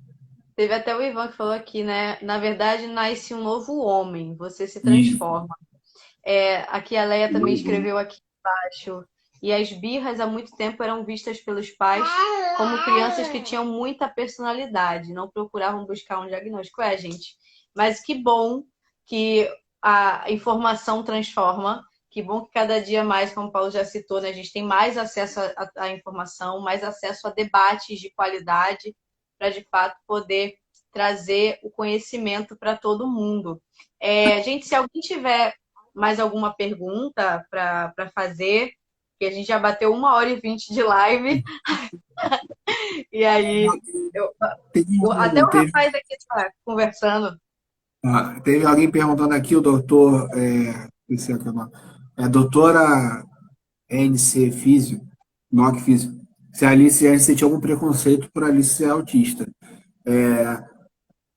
Teve até o Ivan que falou aqui, né? Na verdade, nasce um novo homem, você se Isso. transforma. Aqui a Leia também escreveu aqui embaixo. E as birras há muito tempo eram vistas pelos pais como crianças que tinham muita personalidade, não procuravam buscar um diagnóstico. Gente, mas que bom que a informação transforma, que bom que cada dia mais, como o Paulo já citou, né, a gente tem mais acesso à informação, mais acesso a debates de qualidade, para de fato poder trazer o conhecimento para todo mundo. Gente, se alguém tiver mais alguma pergunta para fazer, que a gente já bateu 1h20 de live, e aí até o Teve, rapaz aqui está conversando. teve alguém perguntando aqui, o doutor, esqueci aqui o nome, a doutora NC Físio, NOC Físio, se a Alice antes sentiu algum preconceito por Alice ser autista.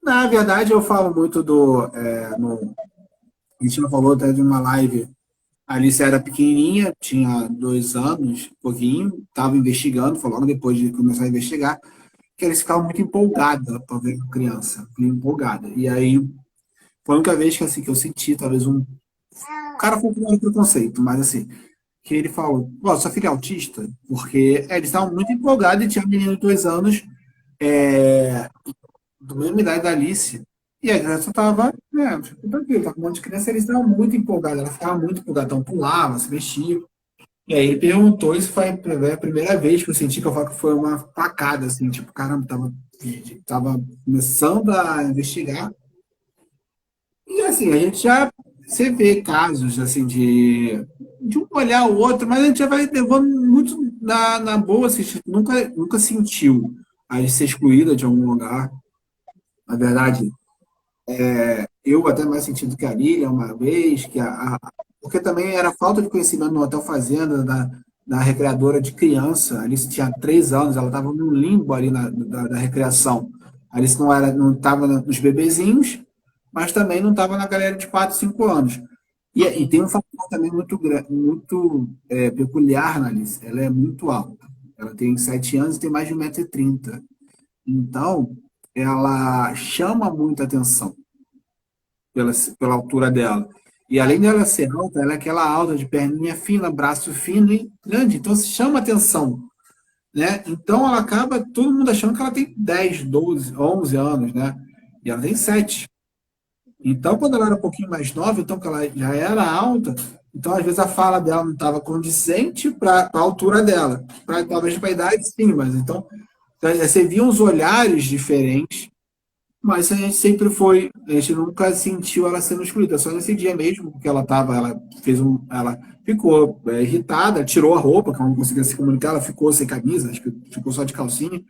Na verdade, eu falo muito a gente já falou até de uma live. A Alice era pequenininha, tinha 2 anos, pouquinho, estava investigando, foi logo depois de começar a investigar, que eles ficavam muito empolgada para ver a criança, muito empolgada. E aí, foi a única vez que, assim, que eu senti, talvez o cara foi com um preconceito, mas assim, que ele falou, "Ó, sua filha é autista?" Porque eles estavam muito empolgados e tinha um menino de 2 anos, é, do mesmo idade da Alice. E a criança estava, tipo, tranquilo, tava com um monte de criança, eles estavam muito empolgados, ela ficava muito empolgada, então pulava, se mexia. E aí ele perguntou, isso foi a primeira vez que eu senti que eu falo que foi uma facada, assim, tipo, caramba, tava começando a investigar. E assim, a gente já, você vê casos, assim, de um olhar o outro, mas a gente já vai levando muito na boa, assim, tipo, nunca sentiu a ser excluída de algum lugar. Na verdade, eu até mais sentido que a Lília uma vez, porque também era falta de conhecimento no Hotel Fazenda, da recreadora de criança. A Alice tinha 3 anos, ela estava no limbo ali da recreação. A Alice não estava nos bebezinhos, mas também não estava na galera de 4, 5 anos. E tem um fator também muito peculiar na Alice. Ela é muito alta. Ela tem 7 anos e tem mais de 1,30 m. Então, ela chama muita atenção pela altura dela. E além dela ser alta, ela é aquela alta de perninha fina, braço fino e grande. Então, se chama atenção, né? Então, ela acaba todo mundo achando que ela tem 10, 12, 11 anos, né? E ela tem 7. Então, quando ela era um pouquinho mais nova, então que ela já era alta, então às vezes a fala dela não estava condizente para a altura dela. Talvez para a idade, sim, mas então você via uns olhares diferentes, mas a gente sempre a gente nunca sentiu ela sendo excluída. Só nesse dia mesmo, porque ela ficou irritada, tirou a roupa, que ela não conseguia se comunicar, ela ficou sem camisa, acho que ficou só de calcinha.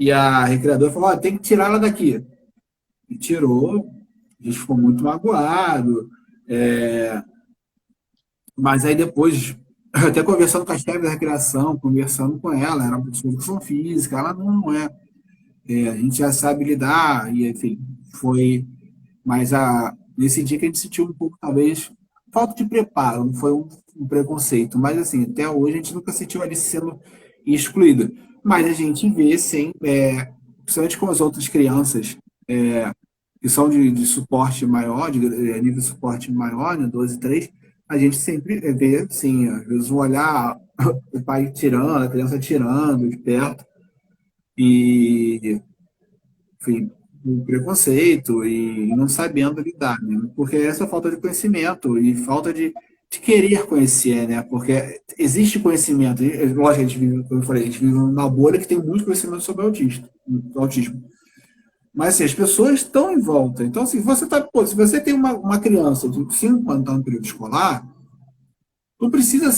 E a recreadora falou, ó, tem que tirar ela daqui. E tirou, a gente ficou muito magoado, mas aí depois, até conversando com a chefe da recreação, conversando com ela, era uma pessoa de educação física, ela não é, a gente já sabe lidar, e enfim, foi, mas nesse dia que a gente sentiu um pouco, talvez, falta de preparo, não foi um preconceito, mas assim, até hoje a gente nunca sentiu ali sendo excluída. Mas a gente vê, sim, principalmente com as outras crianças, que são de suporte maior, de nível de suporte maior, né, 12, 3, a gente sempre vê, sim, às vezes um olhar, o pai tirando, a criança tirando de perto, e, enfim, o preconceito e não sabendo lidar, né? Porque essa falta de conhecimento e falta de querer conhecer, né? Porque existe conhecimento, e, lógico, a gente vive, como eu falei, a gente vive numa bolha que tem muito conhecimento sobre autismo. Mas assim, as pessoas estão em volta. Então, assim, se você tem uma criança de 5 anos tá no período escolar, não precisa,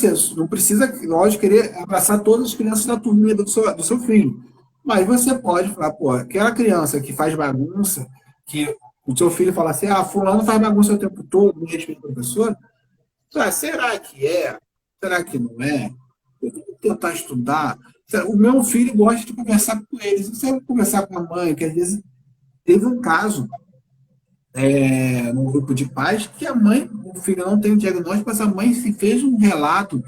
lógico, querer abraçar todas as crianças da turminha do seu filho. Mas você pode falar, pô, aquela criança que faz bagunça, que o seu filho fala assim, fulano faz bagunça o tempo todo, não respeita o professor. Será que é? Será que não é? Eu tenho que tentar estudar. O meu filho gosta de conversar com eles. Você vai conversar com a mãe, que às vezes teve um caso num grupo de pais que a mãe, o filho não tem o diagnóstico, mas a mãe se fez um relato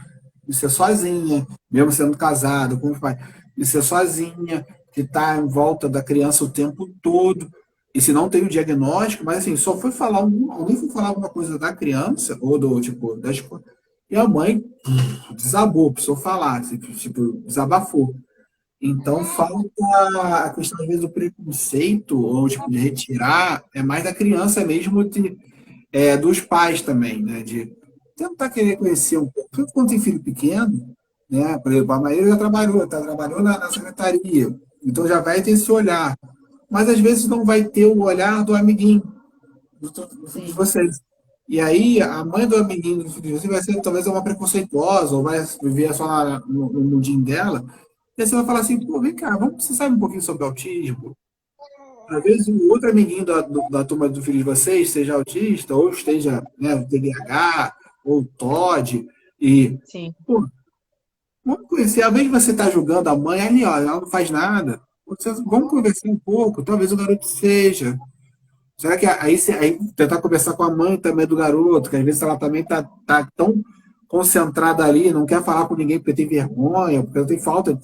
de ser sozinha, mesmo sendo casada com os pais, de ser sozinha, que está em volta da criança o tempo todo, e se não tem o diagnóstico, mas assim, só foi falar alguém foi falar alguma coisa da criança, ou do tipo, da escola, e a mãe desabou, precisou falar, tipo, desabafou. Então, falta a questão, às vezes, do preconceito, ou tipo, de retirar, é mais da criança mesmo, dos pais também, né? De tentar querer conhecer um pouco. Tanto quando tem filho pequeno, né? Por exemplo, a Maíra já trabalhou na secretaria, então já vai ter esse olhar. Mas às vezes não vai ter o olhar do amiguinho, do filho de vocês. E aí, a mãe do amiguinho do filho de vocês vai ser talvez uma preconceituosa, ou vai viver só no mundinho dela. E aí você vai falar assim, pô, vem cá, você sabe um pouquinho sobre autismo? Às vezes o outro amiguinho da turma do filho de vocês seja autista, ou esteja, né, TDAH, ou TOD, e, Sim. pô, vamos conhecer, ao invés de você estar julgando a mãe, ali, ó, ela não faz nada, vamos conversar um pouco, talvez o garoto seja. Será que aí tentar conversar com a mãe também do garoto, que às vezes ela também tá tão concentrada ali, não quer falar com ninguém porque tem vergonha, porque ela tem falta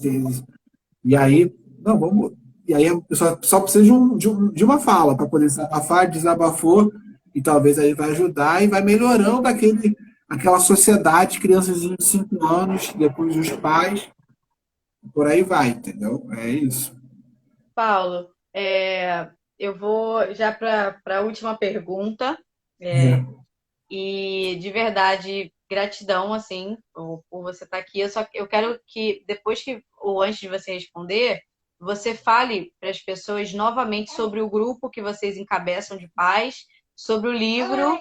e aí, não, vamos. E aí a pessoa só precisa de uma fala para poder desabafar, desabafou, e talvez aí vai ajudar e vai melhorando aquela sociedade, crianças de 5 anos, depois os pais, por aí vai, entendeu? É isso. Paulo, eu vou já para a última pergunta. É. E de verdade, gratidão, assim, por você estar aqui. Eu quero que, depois que, ou antes de você responder, você fale para as pessoas novamente sobre o grupo que vocês encabeçam de pais, sobre o livro.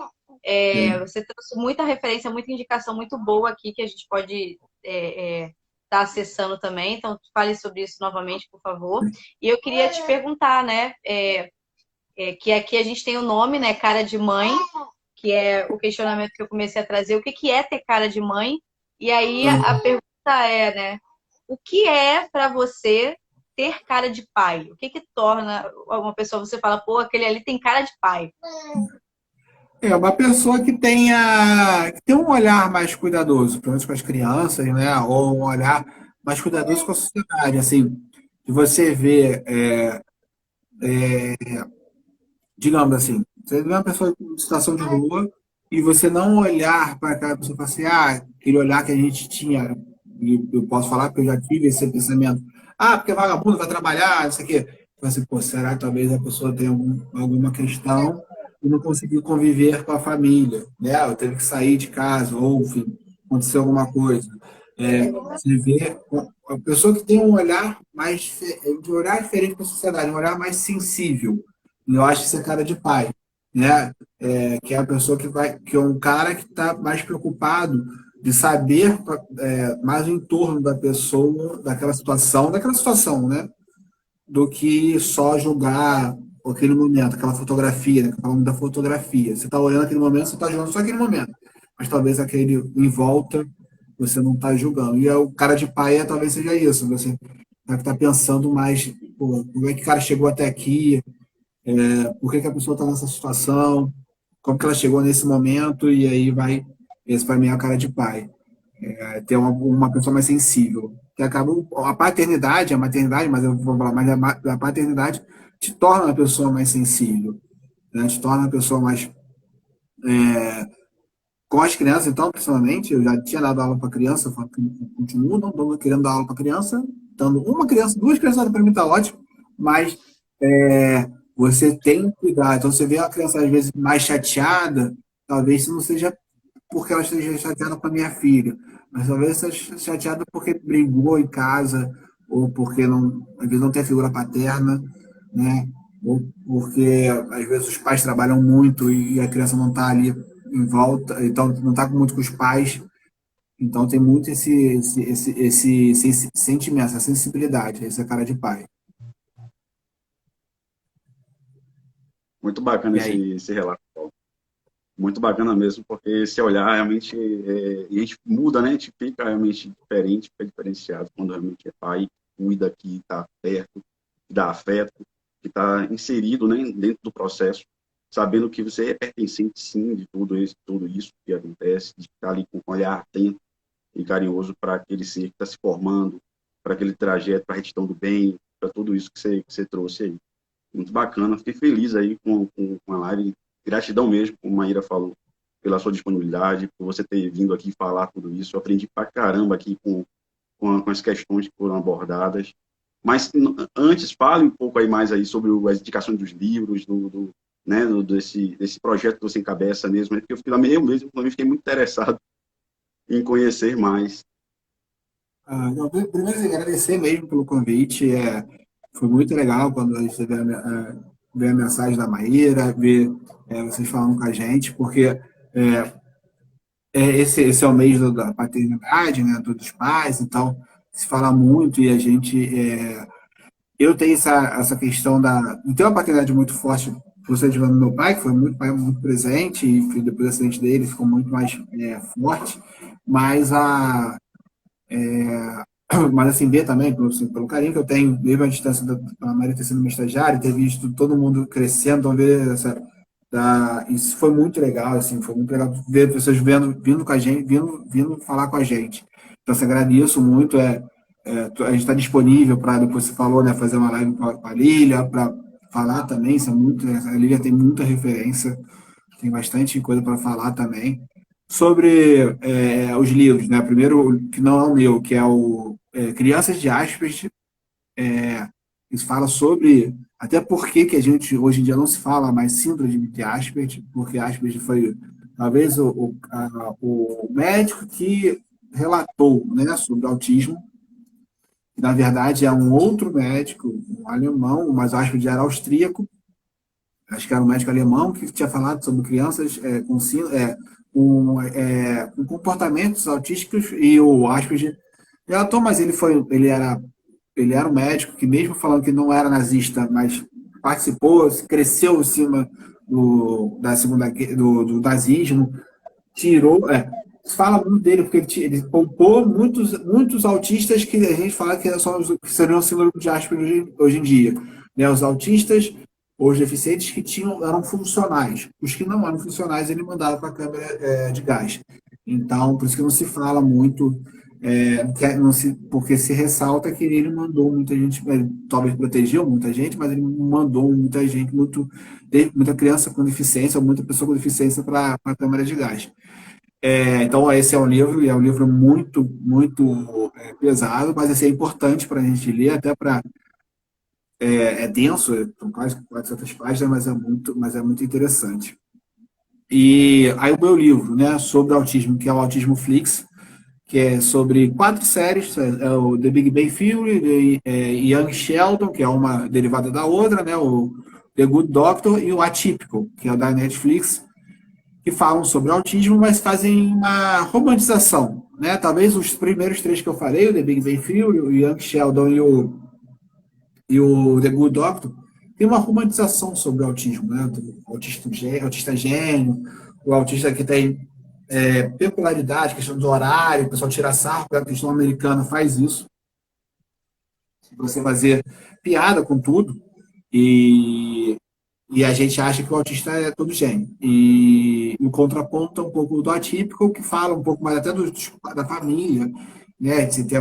Você trouxe muita referência, muita indicação muito boa aqui que a gente pode estar acessando também. Então, fale sobre isso novamente, por favor. E eu queria te perguntar, né? Que aqui a gente tem o nome, né? Cara de Mãe, que é o questionamento que eu comecei a trazer. O que é ter cara de mãe? E aí a pergunta né? O que é para você ter cara de pai? O que torna uma pessoa, você fala, pô, aquele ali tem cara de pai? É uma pessoa que tem um olhar mais cuidadoso, pelo menos com as crianças, né? Ou um olhar mais cuidadoso com a sociedade, assim, de você ver, digamos assim, você vê uma pessoa em situação de rua e você não olhar para aquela pessoa e falar assim, aquele olhar que a gente tinha, e eu posso falar porque eu já tive esse pensamento, porque é vagabundo, vai trabalhar, não sei o quê. Então, assim, pô, será que talvez a pessoa tenha alguma questão e não conseguiu conviver com a família, né? Ou teve que sair de casa, ou, enfim, aconteceu alguma coisa. Você vê a pessoa que tem um olhar de olhar diferente para a sociedade, um olhar mais sensível. E eu acho que isso é cara de pai, né? Que é a pessoa que é um cara que está mais preocupado de saber mais o entorno da pessoa, daquela situação, né? do que só julgar aquele momento, aquela fotografia, né? Falando da fotografia. Você está olhando aquele momento, você está julgando só aquele momento. Mas talvez aquele em volta você não está julgando. E o cara de pai talvez seja isso. Você está pensando mais, pô, como é que o cara chegou até aqui, por que, que a pessoa está nessa situação, como que ela chegou nesse momento, e aí vai, esse para mim é o cara de pai. Ter uma pessoa mais sensível. Que acaba a paternidade, a maternidade, mas eu vou falar mais da paternidade, te torna uma pessoa mais sensível, né? Te torna uma pessoa mais com as crianças, então, principalmente, eu já tinha dado aula para criança, eu continuo não dando, querendo dar aula para criança, dando uma criança, duas crianças para mim está ótimo, mas você tem que cuidar. Então, você vê a criança às vezes mais chateada, talvez não seja porque ela esteja chateada com a minha filha, mas talvez esteja chateada porque brigou em casa, ou porque não, às vezes não tem figura paterna, né? Ou porque às vezes os pais trabalham muito e a criança não está ali em volta, então não está muito com os pais, então tem muito esse sentimento, essa sensibilidade, essa cara de pai. Muito bacana E aí? esse relato, Paulo. Muito bacana mesmo, porque se olhar, realmente, a gente muda, né? A gente fica realmente diferente, fica diferenciado quando realmente é pai, cuida, que está perto, que dá afeto, que está inserido, né, dentro do processo, sabendo que você é pertencente, sim, de tudo isso que acontece, de estar ali com um olhar atento e carinhoso para aquele ser que está se formando, para aquele trajeto, para a retidão do bem, para tudo isso que você trouxe aí. Muito bacana, fiquei feliz aí com a live, gratidão mesmo, como a Maíra falou, pela sua disponibilidade, por você ter vindo aqui falar tudo isso, eu aprendi pra caramba aqui com as questões que foram abordadas, mas antes, fale um pouco aí mais aí sobre as indicações dos livros, né, desse projeto que você encabeça mesmo, porque eu mesmo também fiquei muito interessado em conhecer mais. Não, primeiro, agradecer mesmo pelo convite. Foi muito legal quando a gente ver a mensagem da Maíra, ver vocês falando com a gente, porque esse é o mês da paternidade, né, dos pais, então se fala muito e a gente. Eu tenho essa questão de ter uma paternidade muito forte. Você de do meu pai, que foi muito, pai, muito presente, e depois do acidente dele ficou muito mais forte, mas mas assim, ver também, pelo carinho que eu tenho, mesmo a distância da Maria ter sido minha estagiária, ter visto todo mundo crescendo, então ver isso foi muito legal, assim, foi muito legal ver pessoas vindo com a gente, vindo falar com a gente. Então, assim, agradeço muito, a gente está disponível para, depois você falou, né, fazer uma live com a Lília, para falar também, a Lília tem muita referência, tem bastante coisa para falar também. Sobre os livros, né? Primeiro, que não é o meu, que é o Crianças de Asperger, isso fala sobre até por que a gente hoje em dia não se fala mais síndrome de Asperger, porque Asperger foi talvez o médico que relatou, né, sobre autismo. Na verdade, é um outro médico, um alemão, mas Asperger era austríaco, acho que era um médico alemão que tinha falado sobre crianças com comportamentos autísticos, e o Asperger relatou, mas ele era um médico que, mesmo falando que não era nazista, mas participou, cresceu em cima da segunda do nazismo, tirou, fala muito dele porque ele poupou muitos autistas que a gente fala que seriam síndrome de Asperger hoje em dia, né? Os autistas, os deficientes que eram funcionais, os que não eram funcionais ele mandava para a câmara de gás. Então, por isso que não se fala muito, porque se ressalta que ele mandou muita gente, talvez protegeu muita gente, mas ele mandou muita gente, muita criança com deficiência, ou muita pessoa com deficiência para a câmara de gás. Então, esse é um livro, e é um livro muito, muito pesado, mas esse é importante para a gente ler, até para. É denso, são quase 400 páginas, mas é muito interessante. E aí o meu livro, né, sobre autismo, que é o Autismo Flix, que é sobre 4 séries, o The Big Bang Theory, Young Sheldon, que é uma derivada da outra, né, o The Good Doctor, e o Atypical, que é da Netflix, que falam sobre autismo, mas fazem uma romantização, né? Talvez os primeiros 3 que eu falei, o The Big Bang Theory, o Young Sheldon e o The Good Doctor, tem uma romantização sobre o autismo, né? O autista gênio, o autista que tem peculiaridade, questão do horário, o pessoal tira sarro, a questão americana faz isso, você fazer piada com tudo, e, e a gente acha que o autista é todo gênio. E o contraponto é um pouco do atípico, que fala um pouco mais até da família, né? Se tem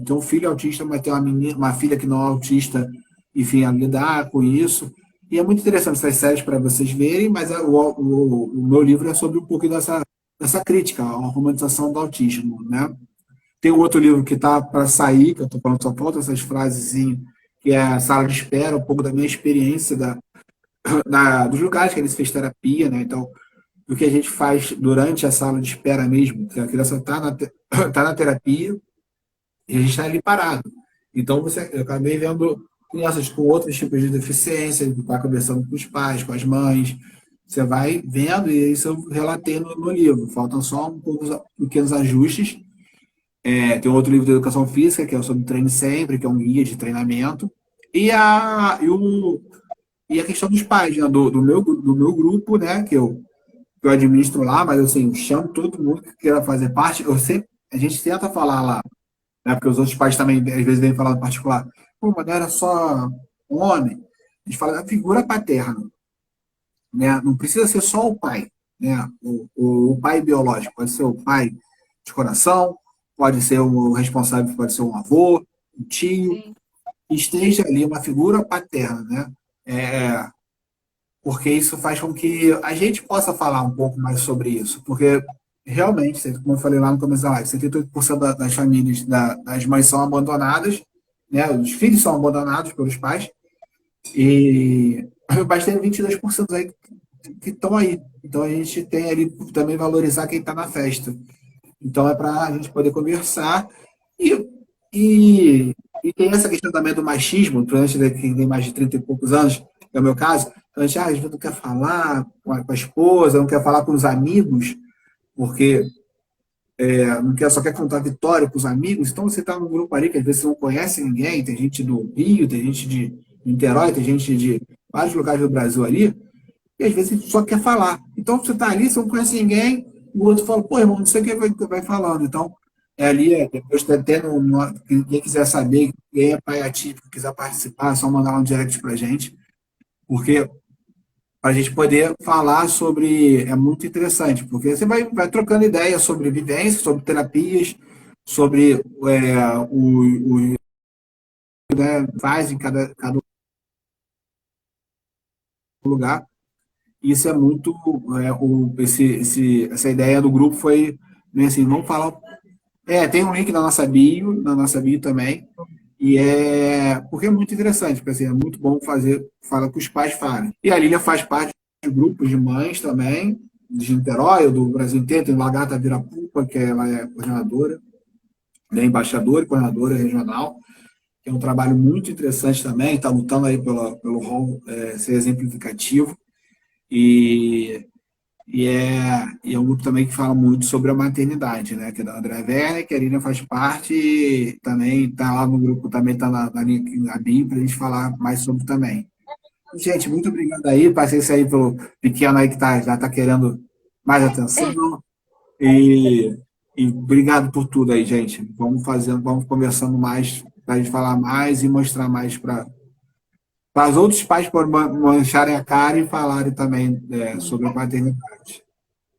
tem um filho autista, mas tem uma filha que não é autista, enfim, a lidar com isso. E é muito interessante essas séries para vocês verem, mas o meu livro é sobre um pouco dessa crítica, a romantização do autismo, né? Tem um outro livro que está para sair, que eu estou falando, só falta essas frases, que é a Sala de Espera, um pouco da minha experiência dos lugares que eles fez terapia, né? Então, do que a gente faz durante a sala de espera mesmo, que a criança está tá na terapia e a gente está ali parado. Então, eu acabei vendo crianças com outros tipos de deficiência, vai conversando com os pais, com as mães, você vai vendo, e isso eu relatei no livro. Faltam só um poucos pequenos ajustes. Tem um outro livro de educação física, que é sobre Treine Sempre, que é um guia de treinamento. E a questão dos pais, né, do meu grupo, né, que eu administro lá, mas assim, chamo todo mundo que queira fazer parte. A gente tenta falar lá, né, porque os outros pais também, às vezes, vêm falar no particular. Pô, mas não era só um homem. A gente fala da figura paterna, né? Não precisa ser só o pai, né? O pai biológico, pode ser o pai de coração, pode ser o responsável, pode ser um avô, um tio, Sim. esteja ali uma figura paterna, né? Porque isso faz com que a gente possa falar um pouco mais sobre isso, porque realmente, como eu falei lá no começo da live, 78% das famílias, das mães são abandonadas, né? Os filhos são abandonados pelos pais, e os pais têm 22% aí que estão aí. Então a gente tem ali também valorizar quem está na festa. Então é para a gente poder conversar e, e, e tem essa questão também do machismo, para a gente que tem mais de 30 e poucos anos, que é o meu caso, então a gente às vezes não quer falar com a esposa, não quer falar com os amigos, porque não quer, só quer contar vitória com os amigos, então você está num grupo ali que às vezes você não conhece ninguém, tem gente do Rio, tem gente de Niterói, tem gente de vários lugares do Brasil ali, e às vezes a gente só quer falar. Então você está ali, você não conhece ninguém, o outro fala, pô, irmão, não sei o que vai falando. Então, depois tendo, quem quiser saber, quem é pai atípico, quiser participar, é só mandar um direct pra gente, porque para a gente poder falar sobre, é muito interessante, porque você vai trocando ideias sobre vivências, sobre terapias, sobre o né, faz em cada lugar. Isso é muito, essa ideia do grupo foi, né, assim, vamos falar, tem um link na nossa bio também, porque é muito interessante, porque assim, é muito bom fala que os pais falem. E a Lília faz parte de grupos de mães também, de Niterói, do Brasil inteiro, tem Lagarta Virapupa, que ela é coordenadora, né, embaixadora e coordenadora regional, que é um trabalho muito interessante também, está lutando aí pelo rol ser exemplificativo, e, e é um grupo também que fala muito sobre a maternidade, né? Que é da André Werner, que a Lilian faz parte, e também está lá no grupo, também está na BIM, para a gente falar mais sobre também. Gente, muito obrigado aí, paciência aí pelo pequeno aí que já está querendo mais atenção. E, e obrigado por tudo aí, gente. Vamos conversando mais, para a gente falar mais e mostrar mais para os outros pais mancharem a cara e falarem também sobre a paternidade.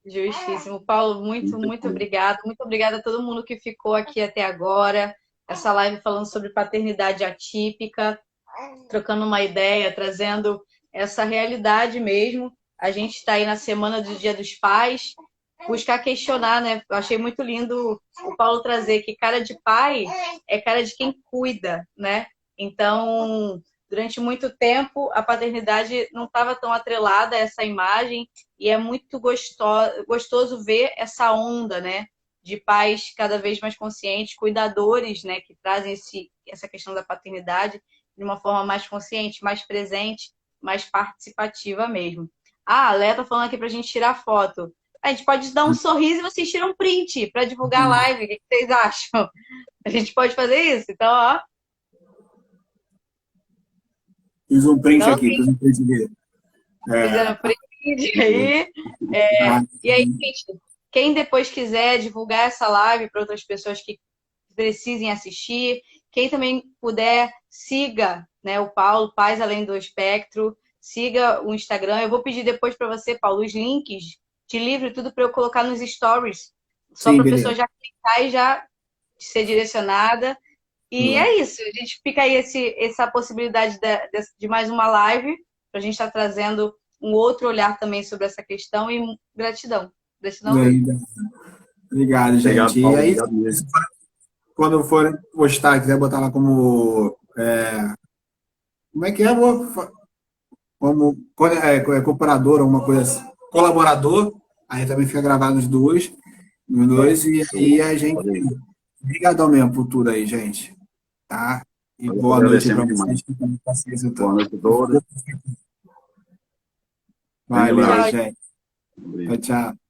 Justíssimo. Paulo, muito, muito obrigada. Muito obrigada a todo mundo que ficou aqui até agora. Essa live falando sobre paternidade atípica, trocando uma ideia, trazendo essa realidade mesmo. A gente está aí na semana do Dia dos Pais, buscar questionar, né? Eu achei muito lindo o Paulo trazer que cara de pai é cara de quem cuida, né? Então, durante muito tempo, a paternidade não estava tão atrelada a essa imagem, e é muito gostoso ver essa onda, né? De pais cada vez mais conscientes, cuidadores, né? Que trazem essa questão da paternidade de uma forma mais consciente, mais presente, mais participativa mesmo. A Léa tá falando aqui para a gente tirar foto. A gente pode dar um sorriso e vocês tiram um print para divulgar a live. O que vocês acham? A gente pode fazer isso? Então, ó. Fiz um print Então, aqui, fiz um print ali. fizeram print aí. E aí, gente, quem depois quiser divulgar essa live para outras pessoas que precisem assistir, quem também puder, siga, né, o Paulo, Paz Além do Espectro, siga o Instagram. Eu vou pedir depois para você, Paulo, os links de livro e tudo para eu colocar nos stories, só para a pessoa já clicar e já ser direcionada. E é isso, a gente fica aí essa possibilidade de mais uma live, para a gente estar trazendo um outro olhar também sobre essa questão e gratidão. Gratidão mesmo. Obrigado, gente. Obrigado, Paulo. E aí, Obrigado mesmo. quando for postar, quiser botar lá como. Como é que é? Como cooperador, alguma coisa assim. Colaborador, aí também fica gravado os dois. E aí a gente. Obrigadão mesmo por tudo aí, gente. Tá? E boa noite para vocês que estão com paciência. Boa noite a todos. Valeu, gente. Tchau, tchau.